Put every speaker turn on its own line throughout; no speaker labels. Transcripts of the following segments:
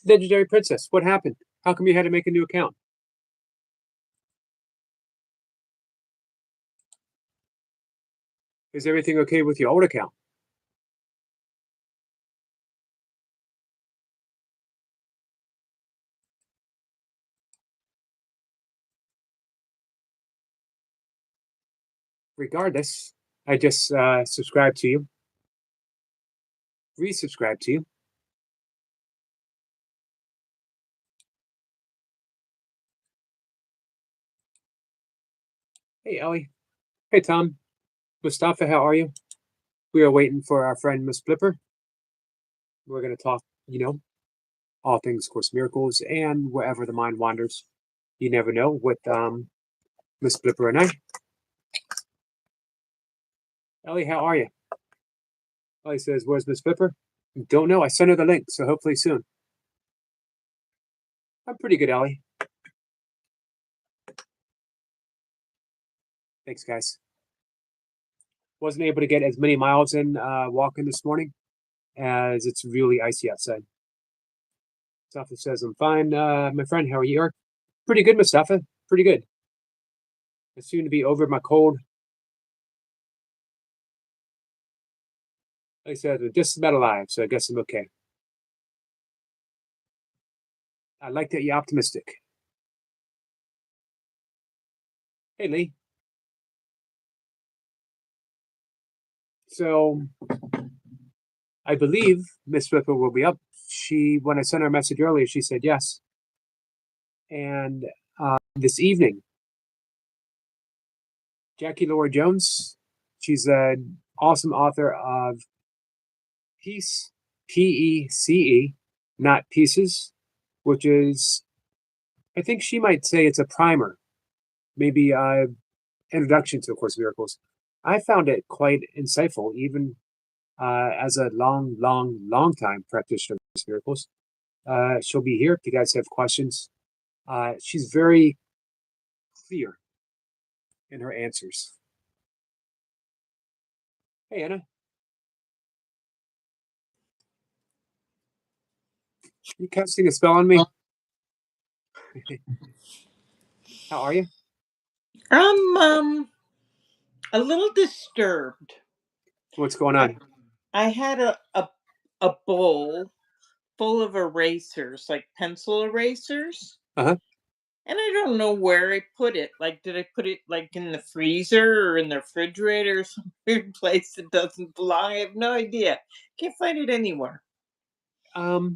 Legendary Princess, what happened? How come you had to make a new account? Is everything okay with your old account? Regardless, I just subscribed to you, resubscribed to you. Hey, Ellie. Hey, Tom. Mustafa, how are you? We are waiting for our friend Ms.Blipper. We're going to talk, all things Course Miracles and wherever the mind wanders. You never know with Ms.Blipper and I. Ellie, how are you? Ellie says, where's Ms.Blipper? Don't know. I sent her the link, so hopefully soon. I'm pretty good, Ellie. Thanks, guys. Wasn't able to get as many miles in walking this morning as it's really icy outside. Mustafa says, I'm fine. My friend, how are you? Pretty good, Mustafa. Pretty good. I seem to be over my cold. Like I said, I'm just about alive, so I guess I'm okay. I like that you're optimistic. Hey, Lee. So, I believe Ms.Blipper will be up. When I sent her a message earlier, she said yes. And this evening, Jackie Laura Jones, she's an awesome author of Peace, P-E-C-E, not Pieces, which is, I think she might say it's a primer, maybe an introduction to A Course in Miracles. I found it quite insightful, even as a long time practitioner of Course in Miracles. She'll be here if you guys have questions. She's very clear in her answers. Hey, Anna. You casting a spell on me? How are you?
I'm a little disturbed.
What's going on?
I had a bowl full of erasers, like pencil erasers.
Uh-huh.
And I don't know where I put it. Like, did I put it like in the freezer or in the refrigerator or some weird place that doesn't belong? I have no idea. Can't find it anywhere.
Huh.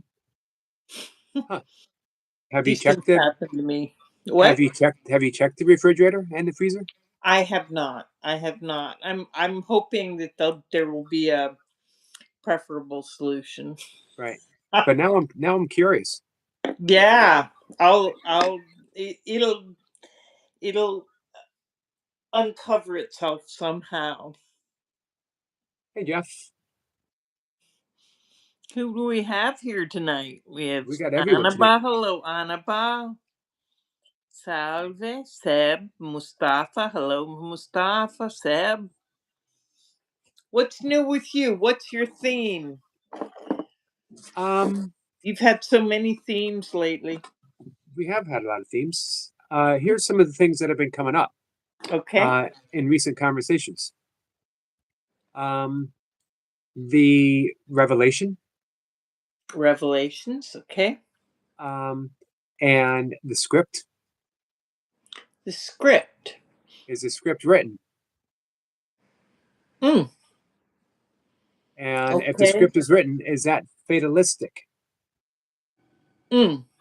Have you
These
checked
things
it?
happen to me. What?
Have you checked the refrigerator and the freezer?
I have not. I'm hoping that there will be a preferable solution.
Right. But now I'm curious.
Yeah, it'll uncover itself somehow.
Hey, Jeff.
Who do we have here tonight? We
got everyone
Annabelle.
tonight.
Hello, Annabelle. Salve, Seb, Mustafa. Hello, Mustafa, Seb. What's new with you? What's your theme? You've had so many themes lately.
We have had a lot of themes. Here's some of the things that have been coming up.
Okay.
In recent conversations. The revelation.
Revelations, okay.
And the script.
The script.
Is the script written?
And
if the script is written, is that fatalistic?
Does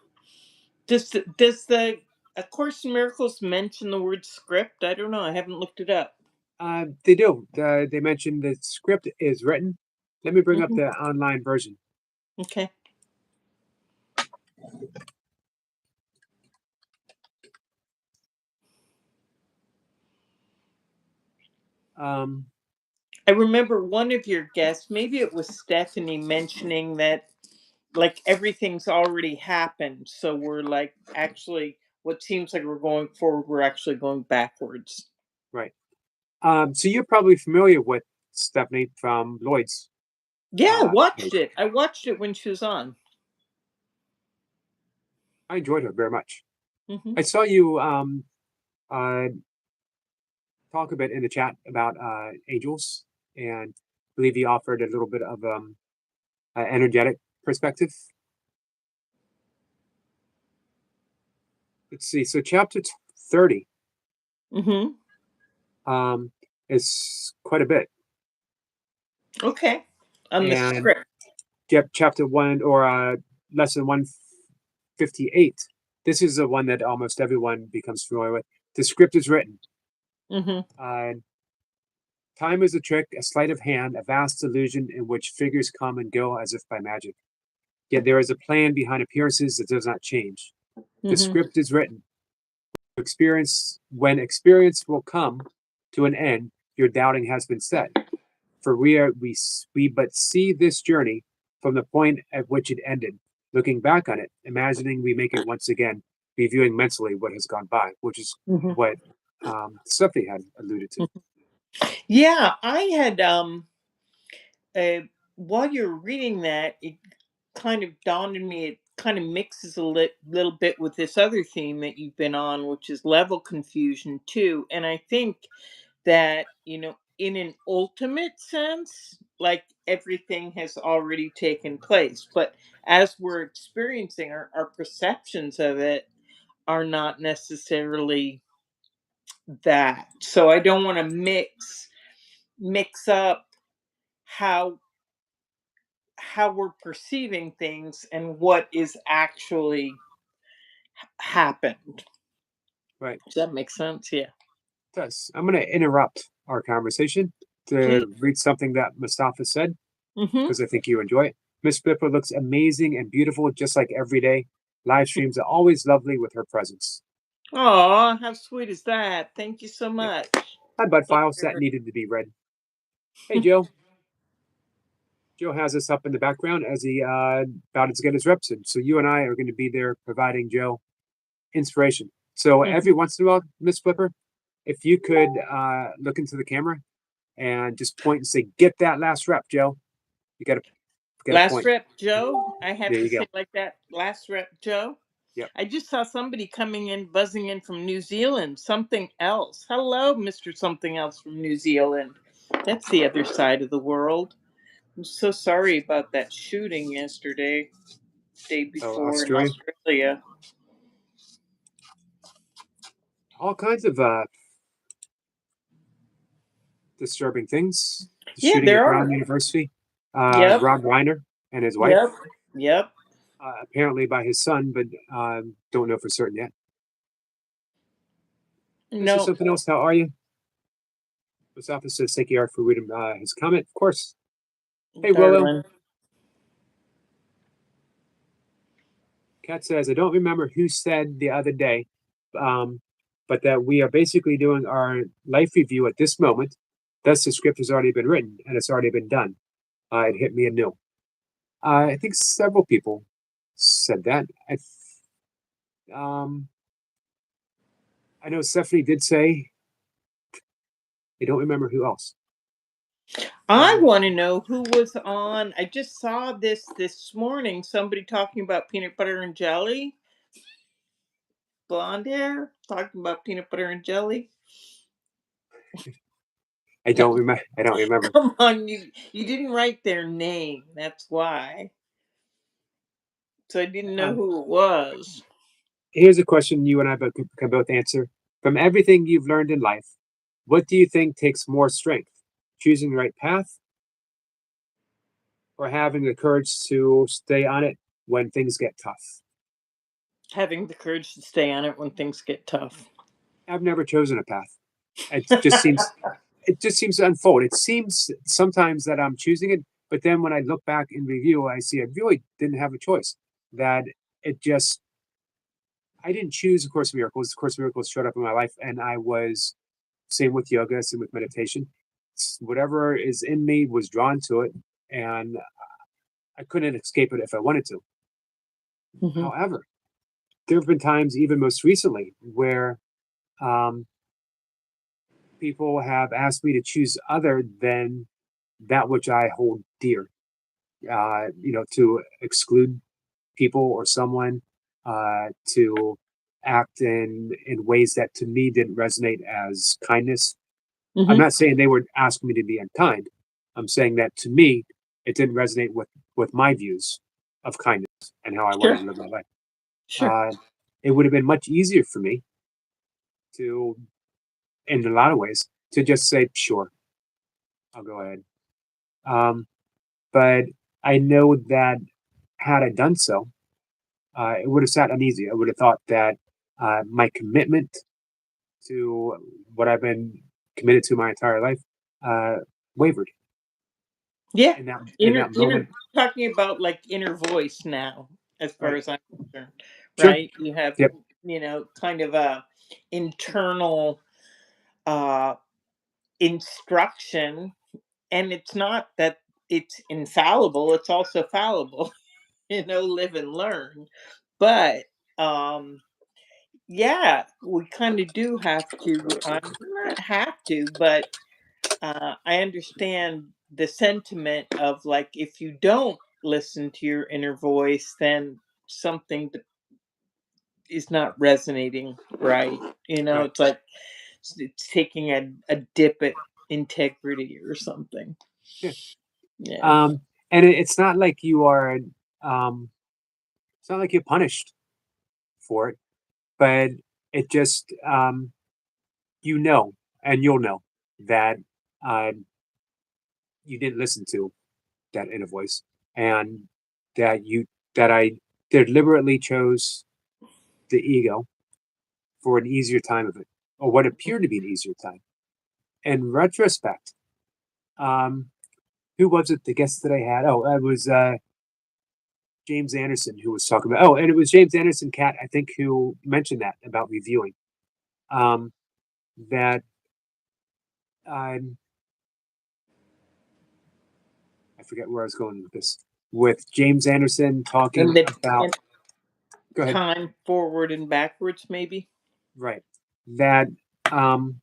the A Course in Miracles mention the word script? I don't know. I haven't looked it up.
They do. They mentioned the script is written. Let me bring up the online version.
Okay. I remember one of your guests, maybe it was Stephanie, mentioning that like everything's already happened. So we're like actually what seems like we're going forward, we're actually going backwards.
Right. So you're probably familiar with Stephanie from Lloyd's.
Yeah, I watched it. I watched it when she was on.
I enjoyed her very much.
Hmm.
I saw you uh, talk a bit in the chat about angels, and I believe you offered a little bit of energetic perspective. Let's see. So chapter 30
Hmm.
um, is quite a bit,
Okay. On the
and
script.
chapter one or lesson 158. This is the one that almost everyone becomes familiar with. The script is written.
Hmm.
Uh, Time is a trick, a sleight of hand, a vast illusion in which figures come and go as if by magic. Yet there is a plan behind appearances that does not change. The
Hmm.
script is written. Experience when experience will come to an end, your doubting has been set. For we but see this journey from the point at which it ended, looking back on it, imagining we make it once again, reviewing mentally what has gone by, which is
Hmm.
what Stephanie had alluded to.
Yeah, I had uh, while you're reading that, it kind of dawned on me. It kind of mixes a little bit with this other theme that you've been on, which is level confusion too. And I think that, in an ultimate sense, like everything has already taken place, but as we're experiencing, our perceptions of it are not necessarily that. So I don't want to mix up how we're perceiving things and what is actually happened.
Right.
Does that make sense? Yeah.
It does. I'm going to interrupt our conversation
Please.
to read something that Mustafa said
Mm-hmm.
because I think you enjoy it. Ms.Blipper looks amazing and beautiful, just like every day. Live streams are always lovely with her presence.
Oh, how sweet is that? Thank you so
Yep.
much.
Hi, Bud
So
Files. That
very-
needed to be read. Hey, Joe. Joe has us up in the background as he about to get his reps in. So you and I are going to be there providing Joe inspiration. So every
Mhm.
once in a while, Miss Flipper, if you could look into the camera and just point and say, "Get that last rep, Joe." You got to get a
Last
point.
rep, Joe. I have
There
to
you
say
go.
like that. Last rep, Joe.
Yep.
I just saw somebody coming in, buzzing in from New Zealand. Something else. Hello, Mister Something Else from New Zealand. That's the other side of the world. I'm so sorry about that shooting yesterday, day
Oh,
before in
Australia,
Australia.
all kinds of disturbing things. The
Yeah,
shooting at
there
Brown
are.
University.
Yep.
Rob Reiner and his wife,
Yep. Yep.
apparently by his son, but don't know for certain yet. Mr.
No,
Something Else, how are you? Post office says thank you for reading his comment. Of course. Hey, Willow.
darling.
Kat says, I don't remember who said the other day, um, but that we are basically doing our life review at this moment. Thus, the script has already been written and it's already been done. It hit me anew. I think several people said that. Um, I know Stephanie did say, I don't remember who else.
I
Um,
want to know who was on. I just saw this morning. Somebody talking about peanut butter and jelly. Blonde hair talking about peanut butter and jelly.
I don't remember. I don't remember.
Come on, you didn't write their name. That's why. So I didn't know
Um,
who it was.
Here's a question you and I can both answer. From everything you've learned in life, what do you think takes more strength? Choosing the right path or having the courage to stay on it when things get tough?
Having the courage to stay on it when things get tough.
I've never chosen a path. It just seems to unfold. It seems sometimes that I'm choosing it, but then when I look back in review, I see I really didn't have a choice. That it just I didn't choose A Course in Miracles. A Course in Miracles showed up in my life, and I was same with yoga, same with meditation. Whatever is in me was drawn to it, and I couldn't escape it if I wanted to.
Mhm.
However, there have been times, even most recently, where um, people have asked me to choose other than that which I hold dear. To exclude people or someone. to act in ways that to me didn't resonate as kindness. I'm
Mm-hmm.
not saying they were asking me to be unkind. I'm saying that to me, it didn't resonate with my views of kindness and how I wanted
Sure.
to live my life.
Sure.
Uh, it would have been much easier for me to, in a lot of ways, to just say, sure, I'll go ahead. Um, but I know that had I done so, it would have sat uneasy. I would have thought that my commitment to what I've been committed to my entire life uh, wavered
Yeah.
in
Inner
that
inner
moment.
talking about like inner voice now, as far
Right.
as I'm concerned.
Sure.
Right? You have,
Yep.
kind of a internal uh instruction, and it's not that it's infallible, it's also fallible. Live and learn. But um yeah, we kind of do have to, not have to, but I understand the sentiment of like, if you don't listen to your inner voice, then something is not resonating right.
Right.
It's like it's taking a dip at integrity or something.
Yeah.
Yeah.
Um, and it's not like you are. Um, it's not like you're punished for it, but it just you know, and you'll know that uh, you didn't listen to that inner voice, and that you that I deliberately chose the ego for an easier time of it, or what appeared to be an easier time. In retrospect, um, who was it? The guest that I had? Oh, it was James Anderson who was talking about. Oh, and it was James Anderson, Cat, I think, who mentioned that about reviewing. Um, that um, I forget where I was going with this. With James Anderson
And
talking
the
about.
and
Go ahead.
time forward and backwards, maybe.
Right. That um,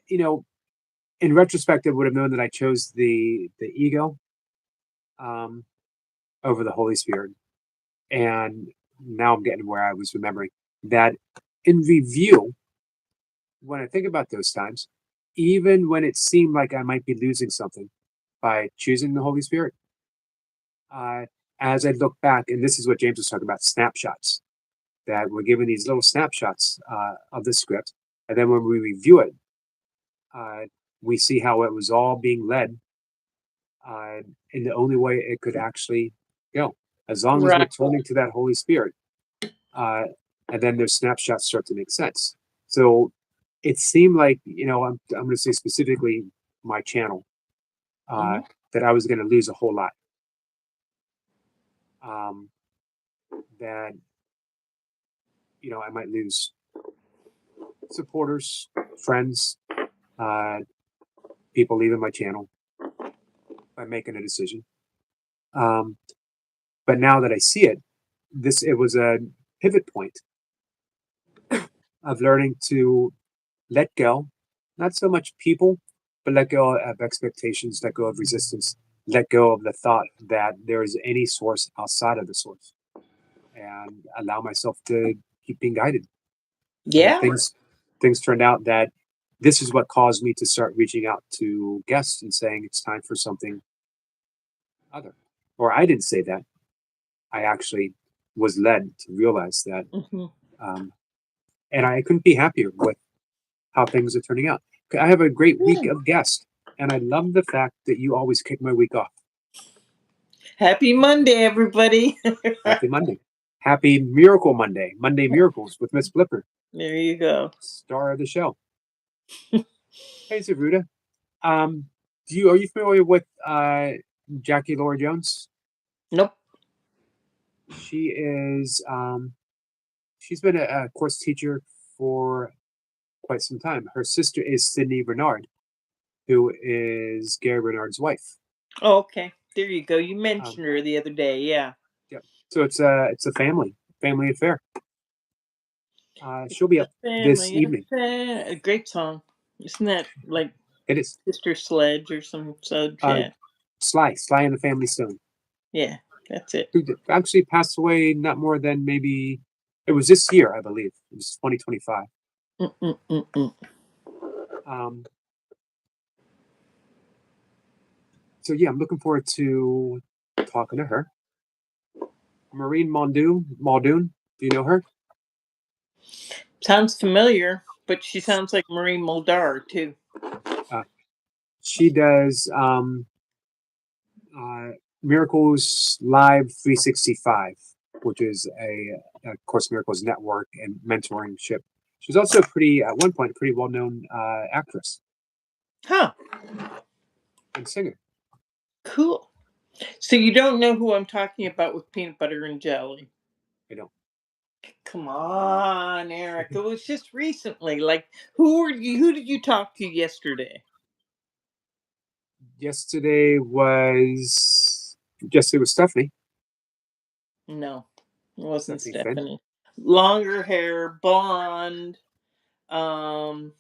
you know, in retrospect, I would have known that I chose the ego um, over the Holy Spirit, and now I'm getting where I was remembering that in review, when I think about those times, even when it seemed like I might be losing something by choosing the Holy Spirit, uh, as I look back, and this is what James was talking about, snapshots, that we're given these little snapshots of the script, and then when we review it, uh, we see how it was all being led uh, in the only way it could actually go, as long as we're
Right.
turning to that Holy Spirit, uh, and then those snapshots start to make sense. So it seemed like, I'm going to say specifically my channel, uh,
Hmm.
that I was going to lose a whole lot. Um, that I might lose supporters, friends, uh, people leaving my channel by making a decision. Um, but now that I see it, it was a pivot point of learning to let go, not so much people, but let go of expectations, let go of resistance, let go of the thought that there is any source outside of the source, and allow myself to keep being guided. And
Yeah.
things turned out that this is what caused me to start reaching out to guests and saying it's time for something other. Or I didn't say that. I actually was led to realize that,
Hmm.
um, and I couldn't be happier with how things are turning out. I have a great week
Yeah.
of guests, and I love the fact that you always kick my week off.
Happy Monday, everybody.
Happy Monday. Happy Miracle Monday. Monday Miracles with Ms.Blipper,
There you go.
star of the show. Hey, Zavruda. Um, are you familiar with Jackie Laura Jones?
Nope.
She is she's been a course teacher for quite some time. Her sister is Sydney Bernard, who is Gary Bernard's wife.
Oh, okay. There you go. You
Um,
mentioned her the other day. Yeah.
yeah. So it's a family affair.
It's
She'll be
a
up this
family
evening.
affair. A great song. Isn't that like
It is
Sister Sledge or some such?
uh,
Yeah.
Sly and the Family Stone.
Yeah. That's it.
who actually passed away not more than maybe it was this year, I believe. It was 2025.
Mm-mm-mm-mm.
Um, so yeah, I'm looking forward to talking to her. Maureen Muldoon. Do you know her?
Sounds familiar, but she sounds like Marie Muldaur too.
Uh, she does uh, Miracles Live 365, which is a Course Miracles network and mentorship. She's also at one point, a pretty well known actress
Huh.
and singer.
Cool. So you don't know who I'm talking about with peanut butter and jelly?
I don't.
Come on, Eric. It was just recently. Like, who did you talk to yesterday?
Yesterday was Stephanie.
No, it wasn't
Stephanie Finn.
Stephanie. Longer hair, blonde. Um,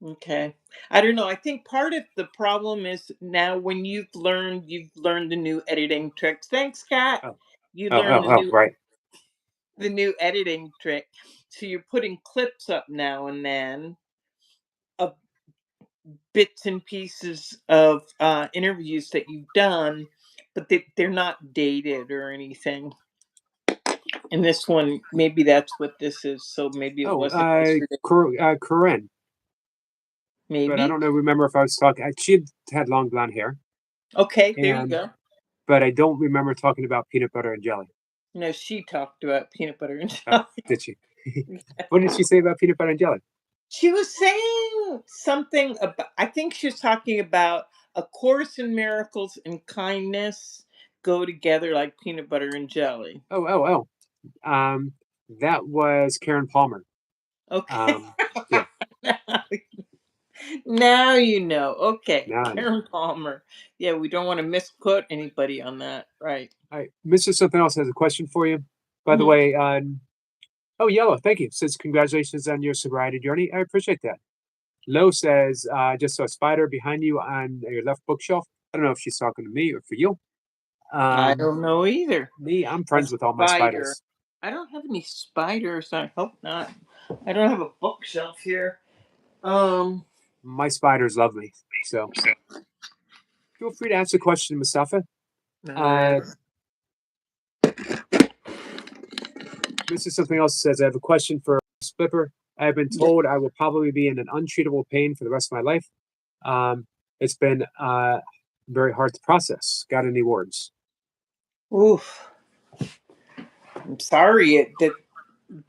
okay. I don't know. I think part of the problem is now when you've learned the new editing tricks. Thanks, Kat.
Oh,
You learned
right.
the new editing trick. So you're putting clips up now and then of bits and pieces of interviews that you've done, but they're not dated or anything. And this one, maybe that's what this is. So maybe it
Oh,
wasn't yesterday.
Corinne. But I
Maybe.
don't know. Remember if I was talking? She had long blonde hair,
Okay, there you
and
go.
but I don't remember talking about peanut butter and jelly.
No, she talked about peanut butter and
Oh,
jelly.
did she? What did she say about peanut butter and jelly?
She was saying something about, I think she was talking about A Course in Miracles and kindness go together like peanut butter and jelly.
Oh. That was Karen Palmer.
Okay.
Um, yeah.
Now you know. Okay.
Now I know.
Karen Palmer. Yeah, we don't want to misquote anybody on that. Right.
All right, Mr. Something Else has a question for you. By the
Mhm.
way, oh, Yellow, thank you. Says congratulations on your sobriety journey. I appreciate that. Lo says, just saw a spider behind you on your left bookshelf. I don't know if she's talking to me or for you.
I
Um,
don't know either.
I'm
A
friends with all my
spider.
spiders.
I don't have any spiders. I hope not. I don't have a bookshelf here. Um,
My spiders love me. So feel free to ask a question, Mustafa.
I
Uh, Mr. Something Else says, I have a question for Ms.Blipper. I have been told I will probably be in an untreatable pain for the rest of my life. It's been very hard to process. Got any words?
oof. I'm sorry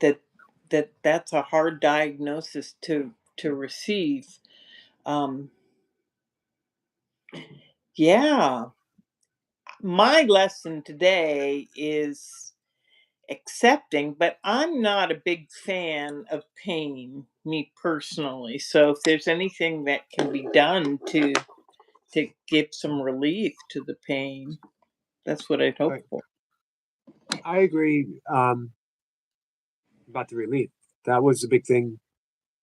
that that's a hard diagnosis to receive. Um, yeah, my lesson today is accepting, but I'm not a big fan of pain, me personally. So if there's anything that can be done to give some relief to the pain, that's what I'd hope
I,
for.
I agree about the relief. That was the big thing.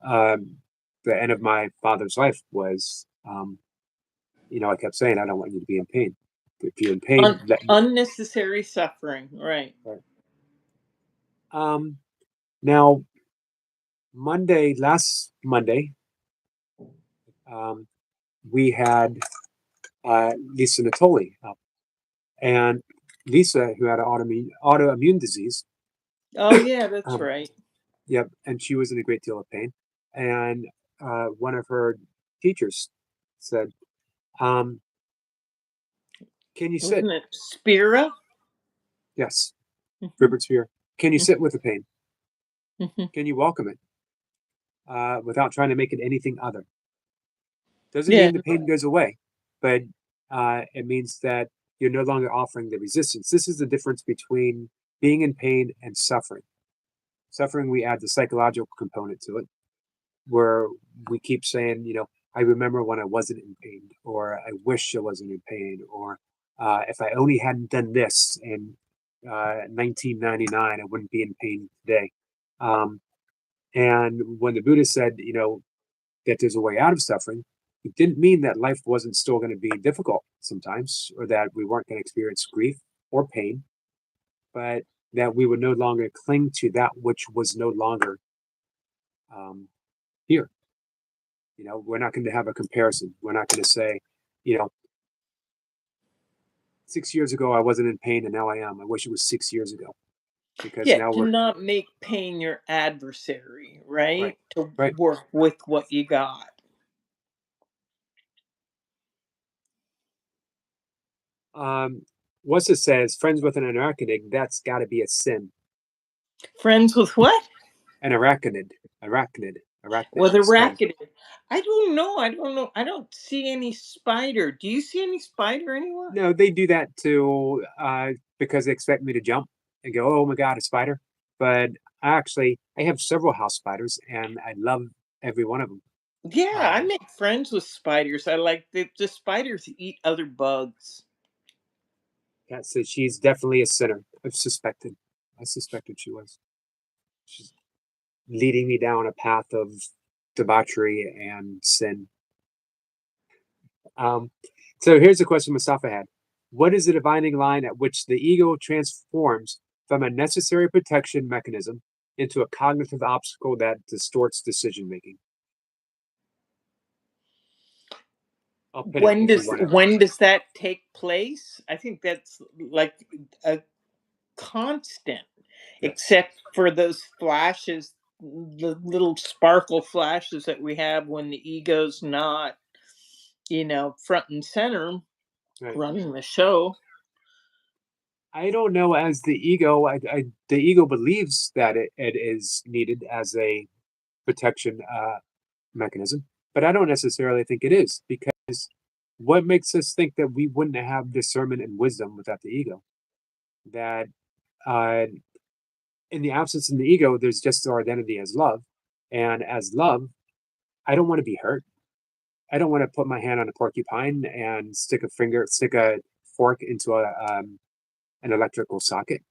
Um, the end of my father's life was, I kept saying, I don't want you to be in pain. If you're in pain, let me.
Unnecessary suffering, right?
Right. Um, Now, last Monday, um, we had Lisa Natoli up. And Lisa, who had an autoimmune disease,
Oh yeah, that's
um,
right.
yep, and she was in a great deal of pain. And one of her teachers said, um, "Can you sit?"
Wasn't it Spira?
Yes,
Hmm.
Rupert Spear. Can you sit with the pain?
Hmm.
Can you welcome it without trying to make it anything other? Doesn't
Yeah.
mean the pain goes away, but it means that you're no longer offering the resistance. This is the difference between being in pain and suffering. Suffering, we add the psychological component to it, where we keep saying, I remember when I wasn't in pain, or I wish I wasn't in pain, or if I only hadn't done this in 1999, I wouldn't be in pain today. Um, and when the Buddha said, that there's a way out of suffering, it didn't mean that life wasn't still going to be difficult sometimes, or that we weren't going to experience grief or pain, but that we would no longer cling to that which was no longer um, here. We're not going to have a comparison. We're not going to say, you know, 6 years ago I wasn't in pain and now I am. I wish it was 6 years ago, because
Yeah,
now
to
we're
not make pain your adversary,
right,
right? To
right.
work with what you got.
Um, what's it says? Friends with an arachnid. That's got to be a sin.
Friends with what?
An arachnid,
With a
spider.
racket. I don't know. I don't know. I don't see any spider. Do you see any spider anywhere?
No, they do that to because they expect me to jump and go, "Oh my God, a spider!" But I have several house spiders, and I love every one of them.
Yeah, I
Um,
make friends with spiders. I like the spiders eat other bugs.
yeah, so she's definitely a sinner. I suspected she was. She's leading me down a path of debauchery and sin. Um, so here's a question Mustafa had. What is the dividing line at which the ego transforms from a necessary protection mechanism into a cognitive obstacle that distorts decision making? I'll pin it
When
if you
does
want to.
when does that take place? I think that's like a constant,
Yes.
except for those flashes, the little sparkle flashes that we have when the ego's not, front and center
Right.
running the show.
I don't know. As the ego, the ego believes that it is needed as a protection mechanism, but I don't necessarily think it is, because what makes us think that we wouldn't have discernment and wisdom without the ego? That uh, in the absence of the ego, there's just our identity as love. And as love, I don't want to be hurt. I don't want to put my hand on a porcupine and stick a fork into an electrical socket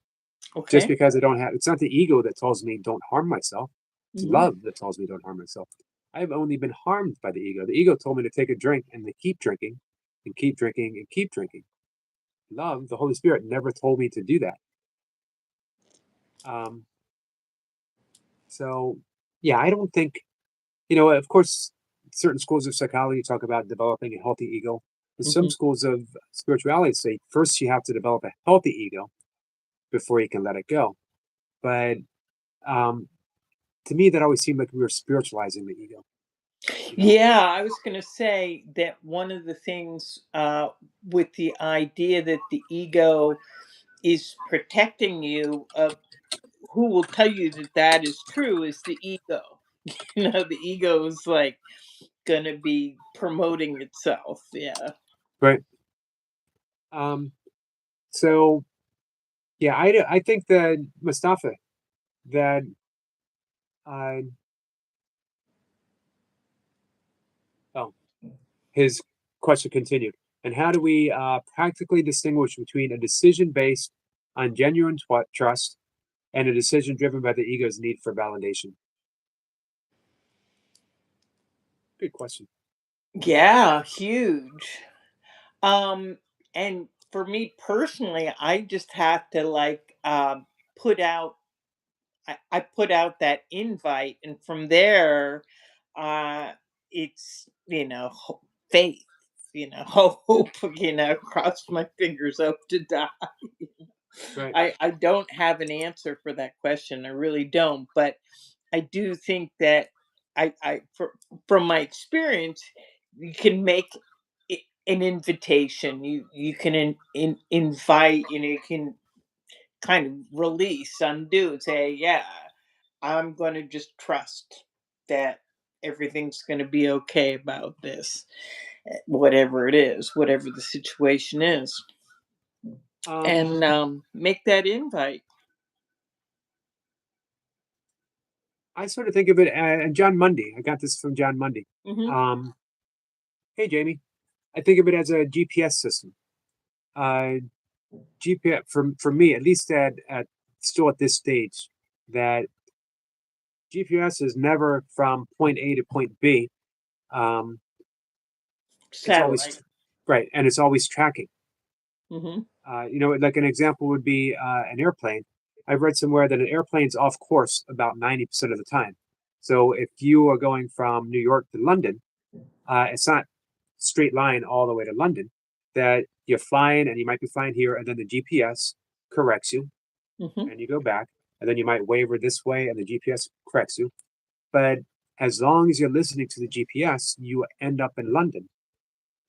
just
Okay.
because I don't have. It's not the ego that tells me don't harm myself. It's
Hmm.
love that tells me don't harm myself. I've only been harmed by the ego. The ego told me to take a drink and to keep drinking and keep drinking and keep drinking. Love, the Holy Spirit, never told me to do that. Um, so, yeah, I don't think, of course, certain schools of psychology talk about developing a healthy ego. But some
Hmm.
schools of spirituality say first you have to develop a healthy ego before you can let it go. But um, to me, that always seemed like we were spiritualizing the ego. You know,
Yeah, I was going to say that one of the things with the idea that the ego is protecting you, who will tell you that that is true is the ego. The ego is like going to be promoting itself. Yeah.
right? Um, so yeah, I think that Mustafa, that uh, oh, his question continued. And how do we practically distinguish between a decision based on genuine trust and a decision driven by the ego's need for validation? Good question.
Yeah, huge. Um, and for me personally, I just have to like put out I put out that invite, and from there, uh, it's faith, hope, cross my fingers, hope to die.
Right.
I don't have an answer for that question. I really don't, but I do think that from my experience, you can make an invitation. You can invite. You can kind of release, undo, and say, yeah, I'm going to just trust that everything's going to be okay about this, whatever it is, whatever the situation is,
Um,
and make that invite.
I sort of think of it as John Mundy. I got this from John Mundy.
Hmm.
Um, hey, Jamie. I think of it as a GPS system. Uh, GPS for me, at least at still at this stage, that GPS is never from point A to point B. Um, it's always
Satellite.
right, and it's always tracking.
Mm-hmm.
Like an example would be an airplane. I've read somewhere that an airplane's off course about 90% of the time. So if you are going from New York to London, it's not straight line all the way to London. That you're flying and you might be flying here, and then the GPS corrects you,
Mm-hmm.
and you go back, and then you might waver this way, and the GPS corrects you. But as long as you're listening to the GPS, you end up in London.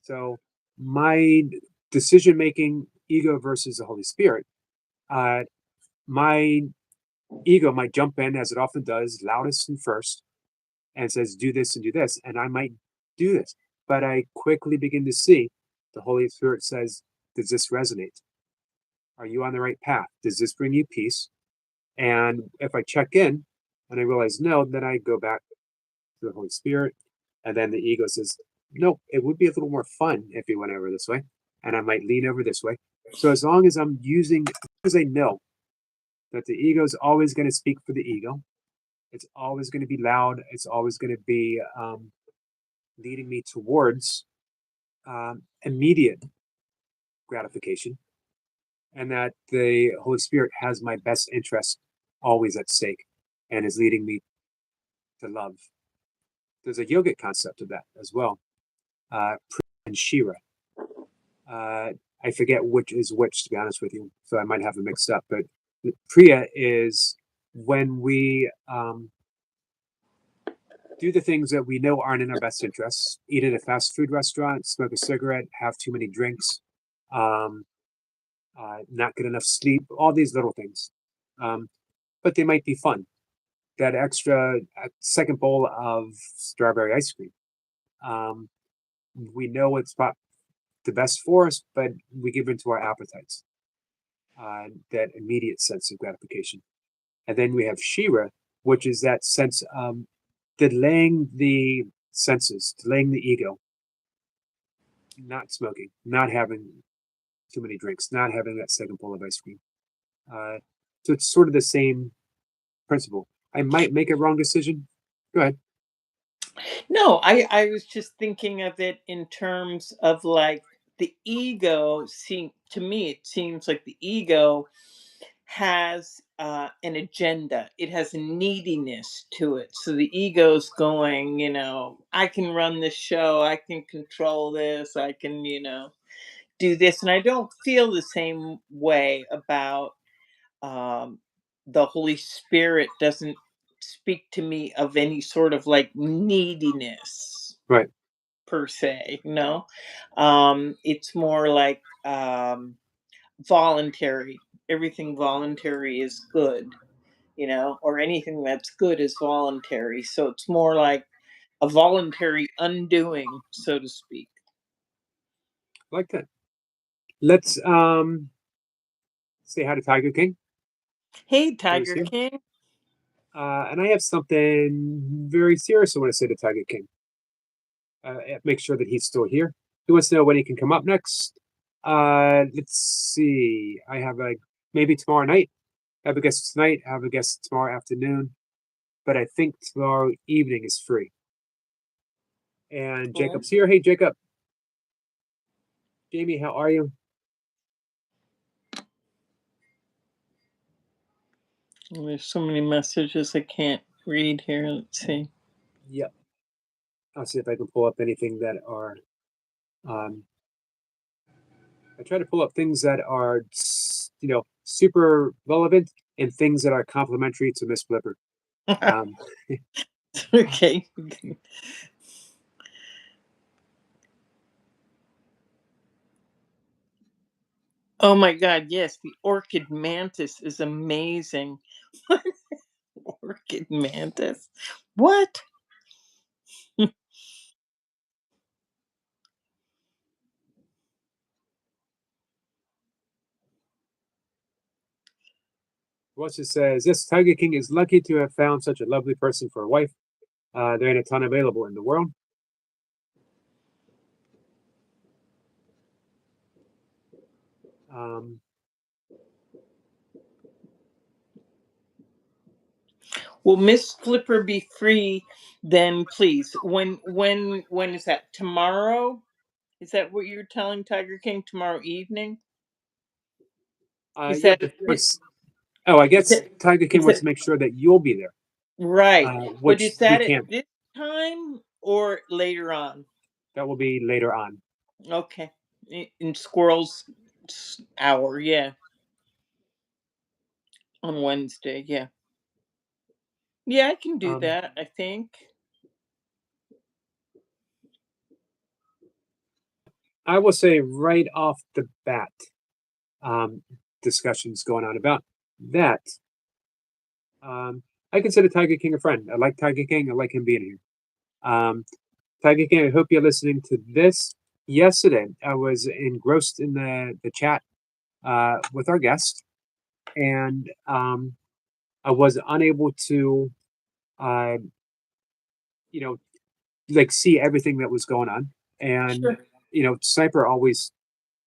So my decision making ego versus the Holy Spirit, uh, my ego might jump in as it often does, loudest and first, and says, do this and do this. And I might do this. But I quickly begin to see the Holy Spirit says, does this resonate? Are you on the right path? Does this bring you peace? And if I check in and I realize no, then I go back to the Holy Spirit. And then the ego says, no, it would be a little more fun if you went over this way. And I might lean over this way. So as long as I'm using, because I know that the ego is always going to speak for the ego, it's always going to be loud, it's always going to be leading me towards immediate gratification, and that the Holy Spirit has my best interest always at stake and is leading me to love. There's a yogic concept of that as well, and Shira. Uh, I forget which is which, to be honest with you, so I might have them mixed up. But Priya is when we do the things that we know aren't in our best interests, eat at a fast food restaurant, smoke a cigarette, have too many drinks, um, not get enough sleep, all these little things. But they might be fun. That extra second bowl of strawberry ice cream. Um, we know it's not the best for us, but we give into our appetites, that immediate sense of gratification. And then we have Shira, which is that sense of delaying the senses, delaying the ego, not smoking, not having too many drinks, not having that second bowl of ice cream. Uh, so it's sort of the same principle. I might make a wrong decision. Go ahead.
No, I was just thinking of it in terms of like the ego. Seem to me, it seems like the ego has an agenda. It has a neediness to it. So the ego's going, I can run this show. I can control this. I can, do this. And I don't feel the same way about um, the Holy Spirit. Doesn't speak to me of any sort of like neediness
Right.
per se. It's more like voluntary. Everything voluntary is good, or anything that's good is voluntary. So it's more like a voluntary undoing, so to speak.
I like that. Let's say hi to Tiger King,
Hey,
who's
Tiger
here.
King.
And I have something very serious I want to say to Tiger King. Make sure that he's still here. He wants to know when he can come up next. Let's see. I have a maybe tomorrow night. I have a guest tonight. I have a guest tomorrow afternoon. But I think tomorrow evening is free. And
Cool.
Jacob's here. Hey, Jacob. Jamie, how are you?
There's so many messages I can't read here. Let's see.
Yep. I'll see if I can pull up anything that are. Um, I try to pull up things that are, super relevant and things that are complementary to Ms.Blipper. Um,
Okay. Oh my God, yes, the orchid mantis is amazing. Orchid mantis? What?
What's says, this Tiger King is lucky to have found such a lovely person for a wife. There ain't a ton available in the world. Um,
Will Miss Flipper be free then, please? When is that? Tomorrow? Is that what you're telling Tiger King tomorrow evening? Is
Yeah,
that
before. Oh, I
is
guess
it
Tiger King
is
wants to
it
make sure that you'll be there,
right? But
which
is
we
that at
can't.
this time or later on?
That will be later on.
Okay, in Squirrel's hour, yeah, on Wednesday, yeah, yeah, I can do
Um,
that. I think.
I will say right off the bat, um, discussions going on about that. I consider Tiger King a friend. I like Tiger King. I like him being here. Tiger King, I hope you're listening to this. Yesterday, I was engrossed in the chat with our guest, and I was unable to, uh, you know, like see everything that was going on. And
Sure.
Sniper always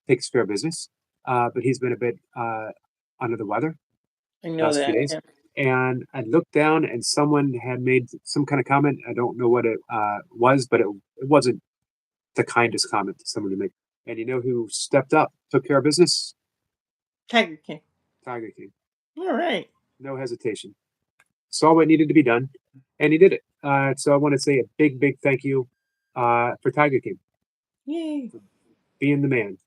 takes care of business, but he's been a bit under the weather
I know
last few
that.
days.
Yeah.
And I looked down, and someone had made some kind of comment. I don't know what it was, but it wasn't the kindest comment to someone to make. And you know who stepped up, took care of business?
Tiger King.
Tiger King.
All right.
No hesitation. Saw what needed to be done, and he did it. So I want to say a big, big thank you for Tiger King
Yay.
being the man.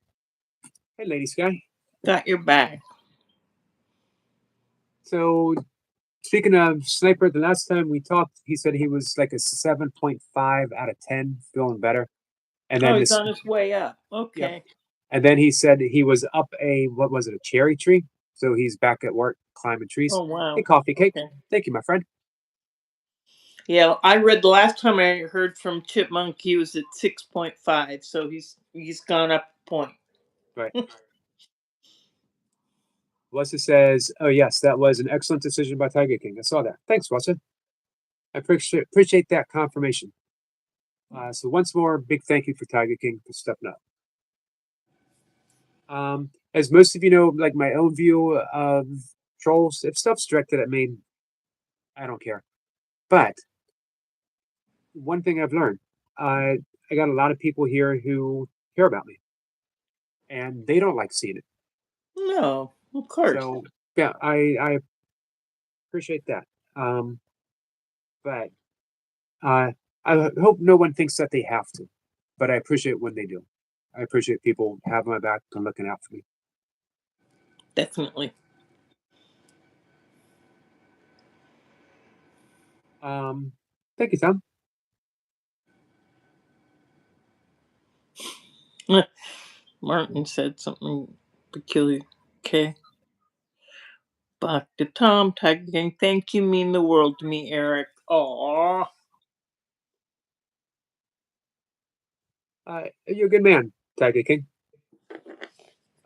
Hey, Lady Sky.
Got your back.
So speaking of Sniper, the last time we talked, he said he was like a 7.5 out of 10, feeling better. And
Oh,
then
he's
this,
on his way up.
yep.
Okay.
And then he said he was up what was it, a cherry tree? So he's back at work climbing trees.
Oh,
Hey,
wow.
coffee cake.
Okay.
Thank you, my friend.
Yeah, I read the last time I heard from Chipmunk, he was at 6.5, so he's gone up a point.
Right. What's says, oh, yes, that was an excellent decision by Tiger King. I saw that. Thanks, Watson. I appreciate that confirmation. So once more, big thank you for Tiger King for stepping up. As most of you know, like my own view of trolls, if stuff's directed at me, I don't care. But one thing I've learned, I got a lot of people here who care about me, and they don't like seeing it.
No, of course.
So yeah, I appreciate that. But I hope no one thinks that they have to, but I appreciate when they do. I appreciate people having my back and looking out for me.
Definitely.
Thank you, Tom.
Martin said something peculiar. Okay. Back to Tom, Tiger King. Thank you, mean the world to me, Eric. Aw.
You're a good man, Tiger King.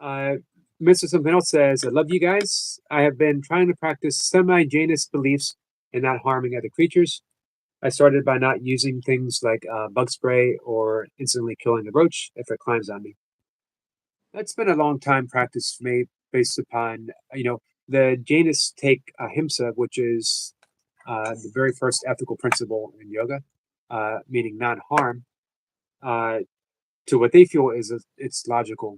Mr. Something Else says, I love you guys. I have been trying to practice semi Janus beliefs in not harming other creatures. I started by not using things like bug spray or instantly killing the roach if it climbs on me. That's been a long time practice for me based upon, the Jainists take ahimsa, which is the very first ethical principle in yoga, meaning non harm, uh, to what they feel is its logical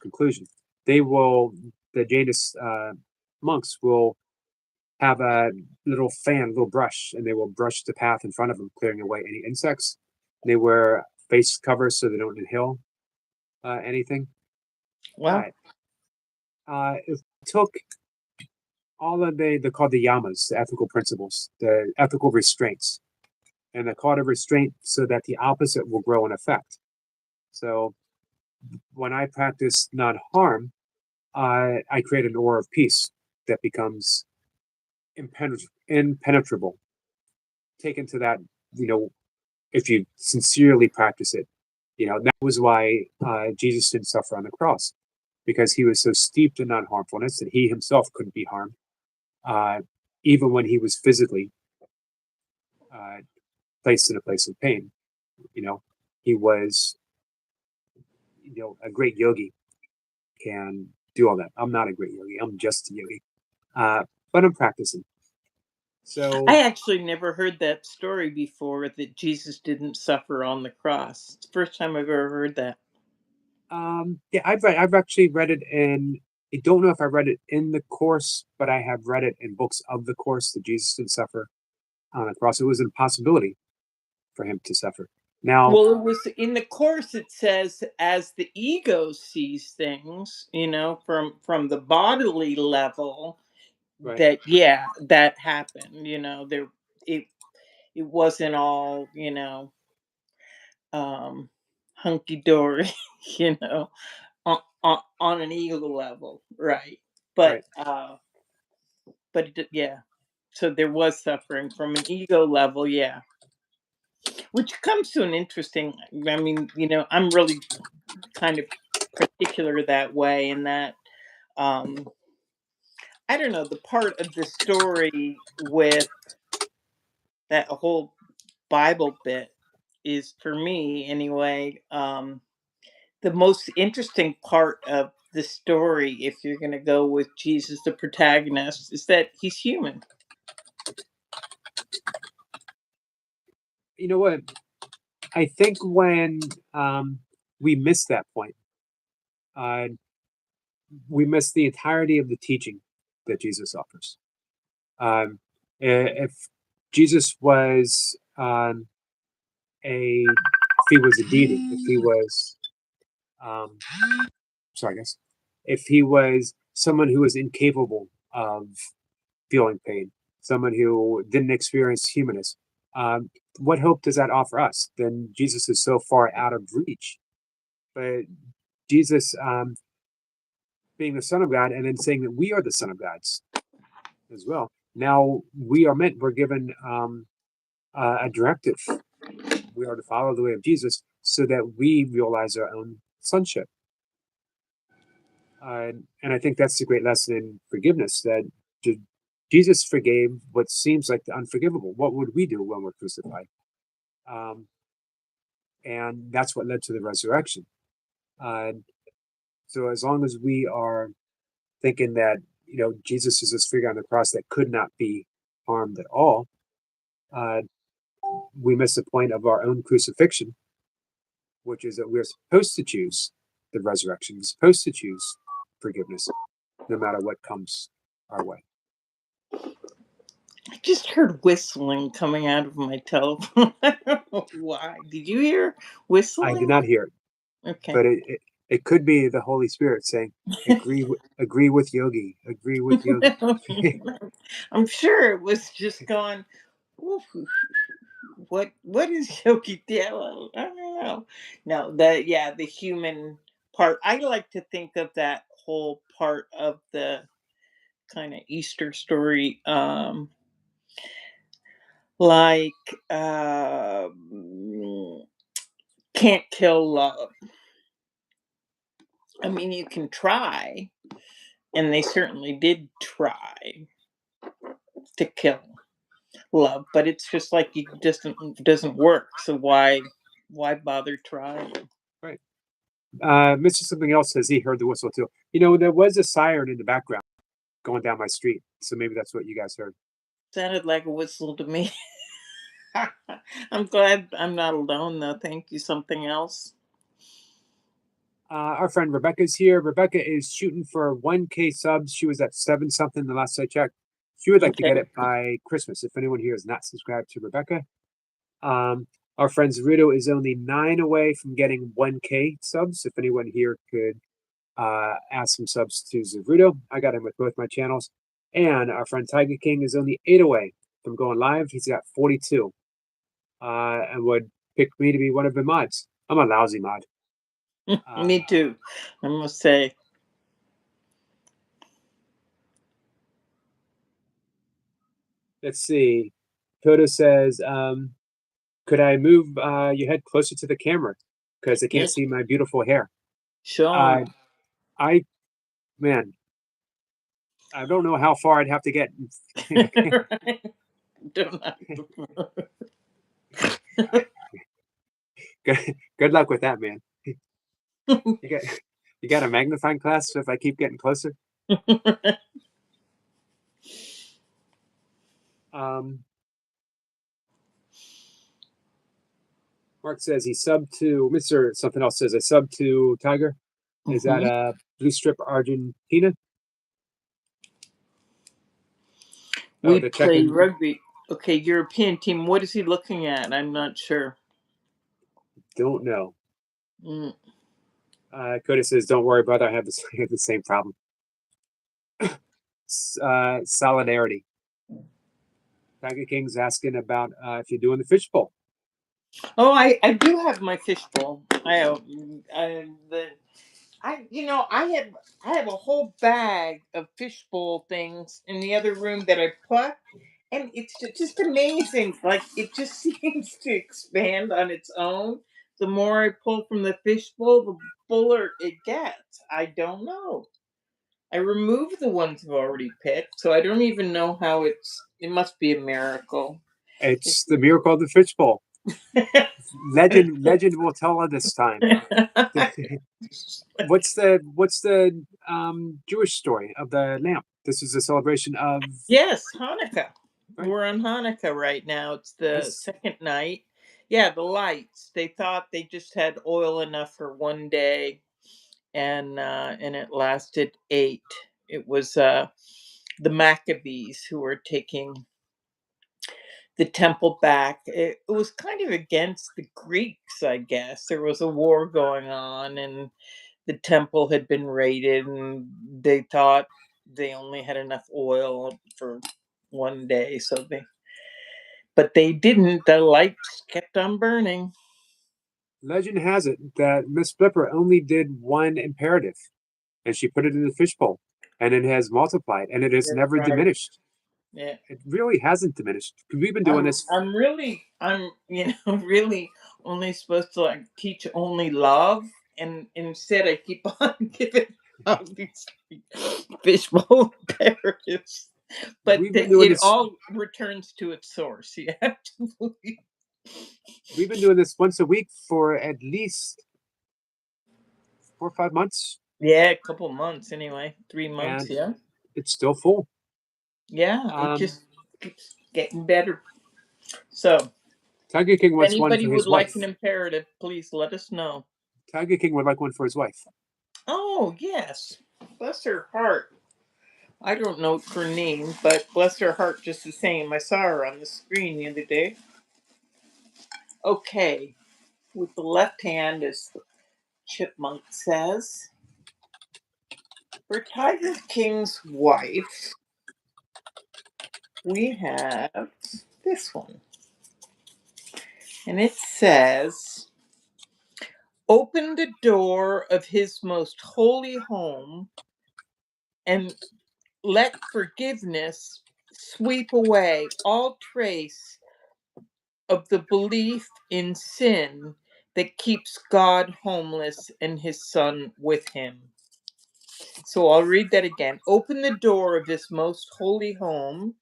conclusion. They will, the Jainist monks will have a little fan, a little brush, and they will brush the path in front of them, clearing away any insects. They wear face covers so they don't inhale anything.
Well,
But it took all of they're called the yamas, the ethical principles, the ethical restraints, and they're called a restraint so that the opposite will grow in effect. So when I practice non-harm, I create an aura of peace that becomes impenetrable. Taken to that, if you sincerely practice it, that was why Jesus didn't suffer on the cross, because he was so steeped in non-harmfulness that he himself couldn't be harmed, uh, even when he was physically uh, placed in a place of pain. You know, he was, a great yogi can do all that. I'm not a great yogi. I'm just a yogi, but I'm practicing. So
I actually never heard that story before, that Jesus didn't suffer on the cross. It's the first time I've ever heard that.
yeah, I've actually read it in. I don't know if I read it in the course, but I have read it in books of the course that Jesus did suffer on the cross. It was an impossibility for him to suffer. Now,
Well, it was in the course. It says, as the ego sees things, from the bodily level,
right,
that yeah, that happened. There it it wasn't all um hunky dory, you know, on an ego level, right?
right,
Yeah. So there was suffering from an ego level, yeah. Which comes to an interesting. I mean, I'm really kind of particular that way, in that um I don't know, the part of the story with that whole Bible bit is, for me anyway, the most interesting part of the story, if you're going to go with Jesus the protagonist, is that he's human.
you know what? I think when we miss that point, uh, we miss the entirety of the teaching that Jesus offers. If Jesus was if he was a deity, if he was, um, sorry, I guess, if he was someone who was incapable of feeling pain, someone who didn't experience humanness, um, what hope does that offer us? Then Jesus is so far out of reach. But Jesus, being the Son of God, and then saying that we are the Son of Gods as well. Now we're given a directive. We are to follow the way of Jesus so that we realize our own sonship. And I think that's a great lesson in forgiveness, that Jesus forgave what seems like the unforgivable. What would we do when we're crucified? Um, and that's what led to the resurrection. Uh, so as long as we are thinking that, Jesus is this figure on the cross that could not be harmed at all, uh, we miss the point of our own crucifixion, which is that we're supposed to choose the resurrection. We're supposed to choose forgiveness, no matter what comes our way.
I just heard whistling coming out of my telephone. I don't know why. Did you hear
I did
whistling?
not hear it,
Okay.
but it could be the Holy Spirit saying, agree with Yogi, agree with Yogi."
I'm sure it was just going, "Oof, what is Yogi Tello?" I don't know. No, the human part. I like to think of that whole part of the kind of Easter story, like, can't kill love. I mean, you can try, and they certainly did try to kill love, but it's just like, it doesn't work. So why bother trying?
Right. Mr. Something Else says he heard the whistle too. There was a siren in the background going down my street, so maybe that's what you guys heard.
Sounded like a whistle to me. I'm glad I'm not alone, though. Thank you. Something else?
Our friend Rebecca's here. Rebecca is shooting for 1K subs. She was at 7 something the last I checked. She would like to get
Okay.
it by Christmas. If anyone here is not subscribed to Rebecca, our friend Zerudo is only 9 away from getting 1K subs. If anyone here could add some subs to Zerudo, I got him with both my channels. And our friend Tiger King is only 8 away from going live. He's got 42, and would pick me to be one of the mods. I'm a lousy mod.
Me too, I must say.
Let's see. Toto says, could I move your head closer to the camera? Because I can't
Yes,
see my beautiful hair.
Sean.
Uh, I, man, I don't know how far I'd have to get.
Don't have to.
Good luck with that, man. You got you got a magnifying glass if I keep getting closer? Um, Mark says he subbed to Mr. Something else says I subbed to Tiger. Is that
Mhm.
Blue Strip Argentina? Oh,
We
to check
play
in.
rugby. Okay, European team. What is he looking at? I'm not sure.
Don't know.
Mm.
Coda says, "Don't worry, brother. I have I have the same problem." Solidarity. Tiger King's asking about if you're doing the fishbowl.
Oh, I do have my fishbowl. I have a whole bag of fishbowl things in the other room that I plucked, and it's just amazing. Like it just seems to expand on its own. The more I pull from the fishbowl, the fuller it gets. I don't know. I removed the ones I've already picked, so I don't even know how it's. It must be a miracle.
It's the miracle of the fishbowl. Legend will tell us this time. What's the Jewish story of the lamp? This is a celebration of
Yes, Hanukkah.
right.
We're on Hanukkah right now. It's the
Yes,
second night. Yeah, the lights. They thought they just had oil enough for one day, and it lasted eight. It was the Maccabees who were taking the temple back. It was kind of against the Greeks, I guess. There was a war going on, and the temple had been raided, and they thought they only had enough oil for one day, but they didn't. The lights kept on burning.
legend has it that Ms.Blipper only did one imperative, and she put it in the fishbowl, and it has multiplied, and it has
That's
never
right.
diminished.
Yeah.
It really hasn't diminished. We've been doing
I'm
this.
I'm really I'm really only supposed to like teach only love, and instead I keep on giving out these fishbowl imperatives. But
We've been doing
it
this.
all returns to its source. You have to believe.
We've been doing this once a week for at least 4 or 5 months,
Yeah, a couple months anyway. 3 months,
and
yeah.
it's still full.
Yeah, it
Um,
just keeps getting better. So
Tiger King
if
wants one
anybody
for
would
his
like an
wife.
imperative, please let us know.
Tiger King would like one for his wife.
Oh, yes. Bless her heart. I don't know her name, but bless her heart just the same. I saw her on the screen the other day. Okay. With the left hand, as Chipmunk says. For Tiger King's wife, we have this one. And it says, open the door of his most holy home and let forgiveness sweep away all trace of the belief in sin that keeps God homeless and his son with him. So I'll read that again. Open the door of his most holy home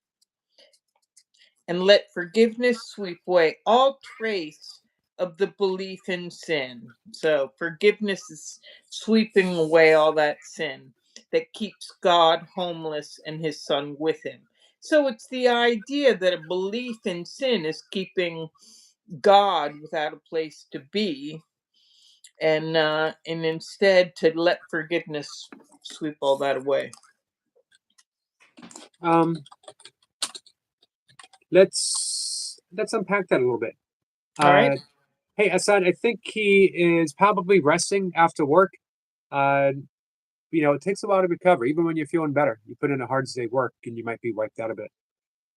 and let forgiveness sweep away all trace of the belief in sin. So forgiveness is sweeping away all that sin that keeps God homeless and his son with him. So it's the idea that a belief in sin is keeping God without a place to be, and instead to let forgiveness sweep all that away.
Um, let's unpack that a little bit.
All right.
Uh, hey, Assad, I think he is probably resting after work. Uh, it takes a while to recover, even when you're feeling better. You put in a hard day's work, and you might be wiped out a bit.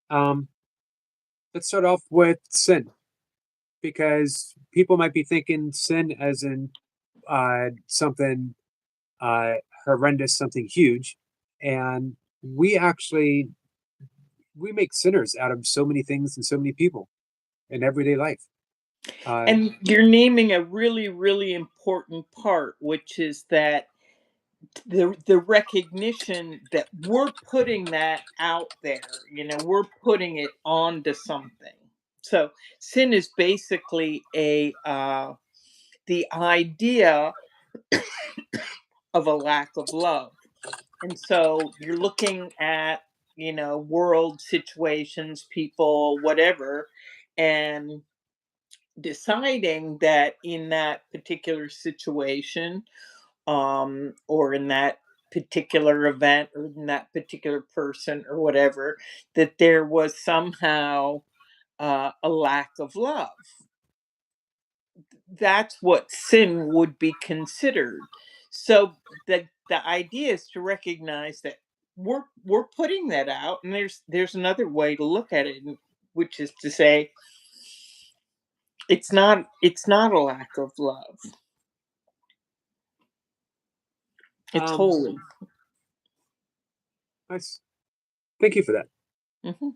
Um, let's start off with sin, because people might be thinking sin as in something uh, horrendous, something huge, and we actually we make sinners out of so many things and so many people in everyday life. Uh,
And you're naming a really, really important part, which is that the recognition that we're putting that out there, we're putting it onto something. So sin is basically a the idea of a lack of love. And so you're looking at, world situations, people, whatever, and deciding that in that particular situation, or in that particular event, or in that particular person, or whatever, that there was somehow a lack of love. That's what sin would be considered. So the idea is to recognize that we're putting that out, and there's another way to look at it, which is to say it's not a lack of love. It's
Um,
holy.
nice. Thank you for that.
Hmm.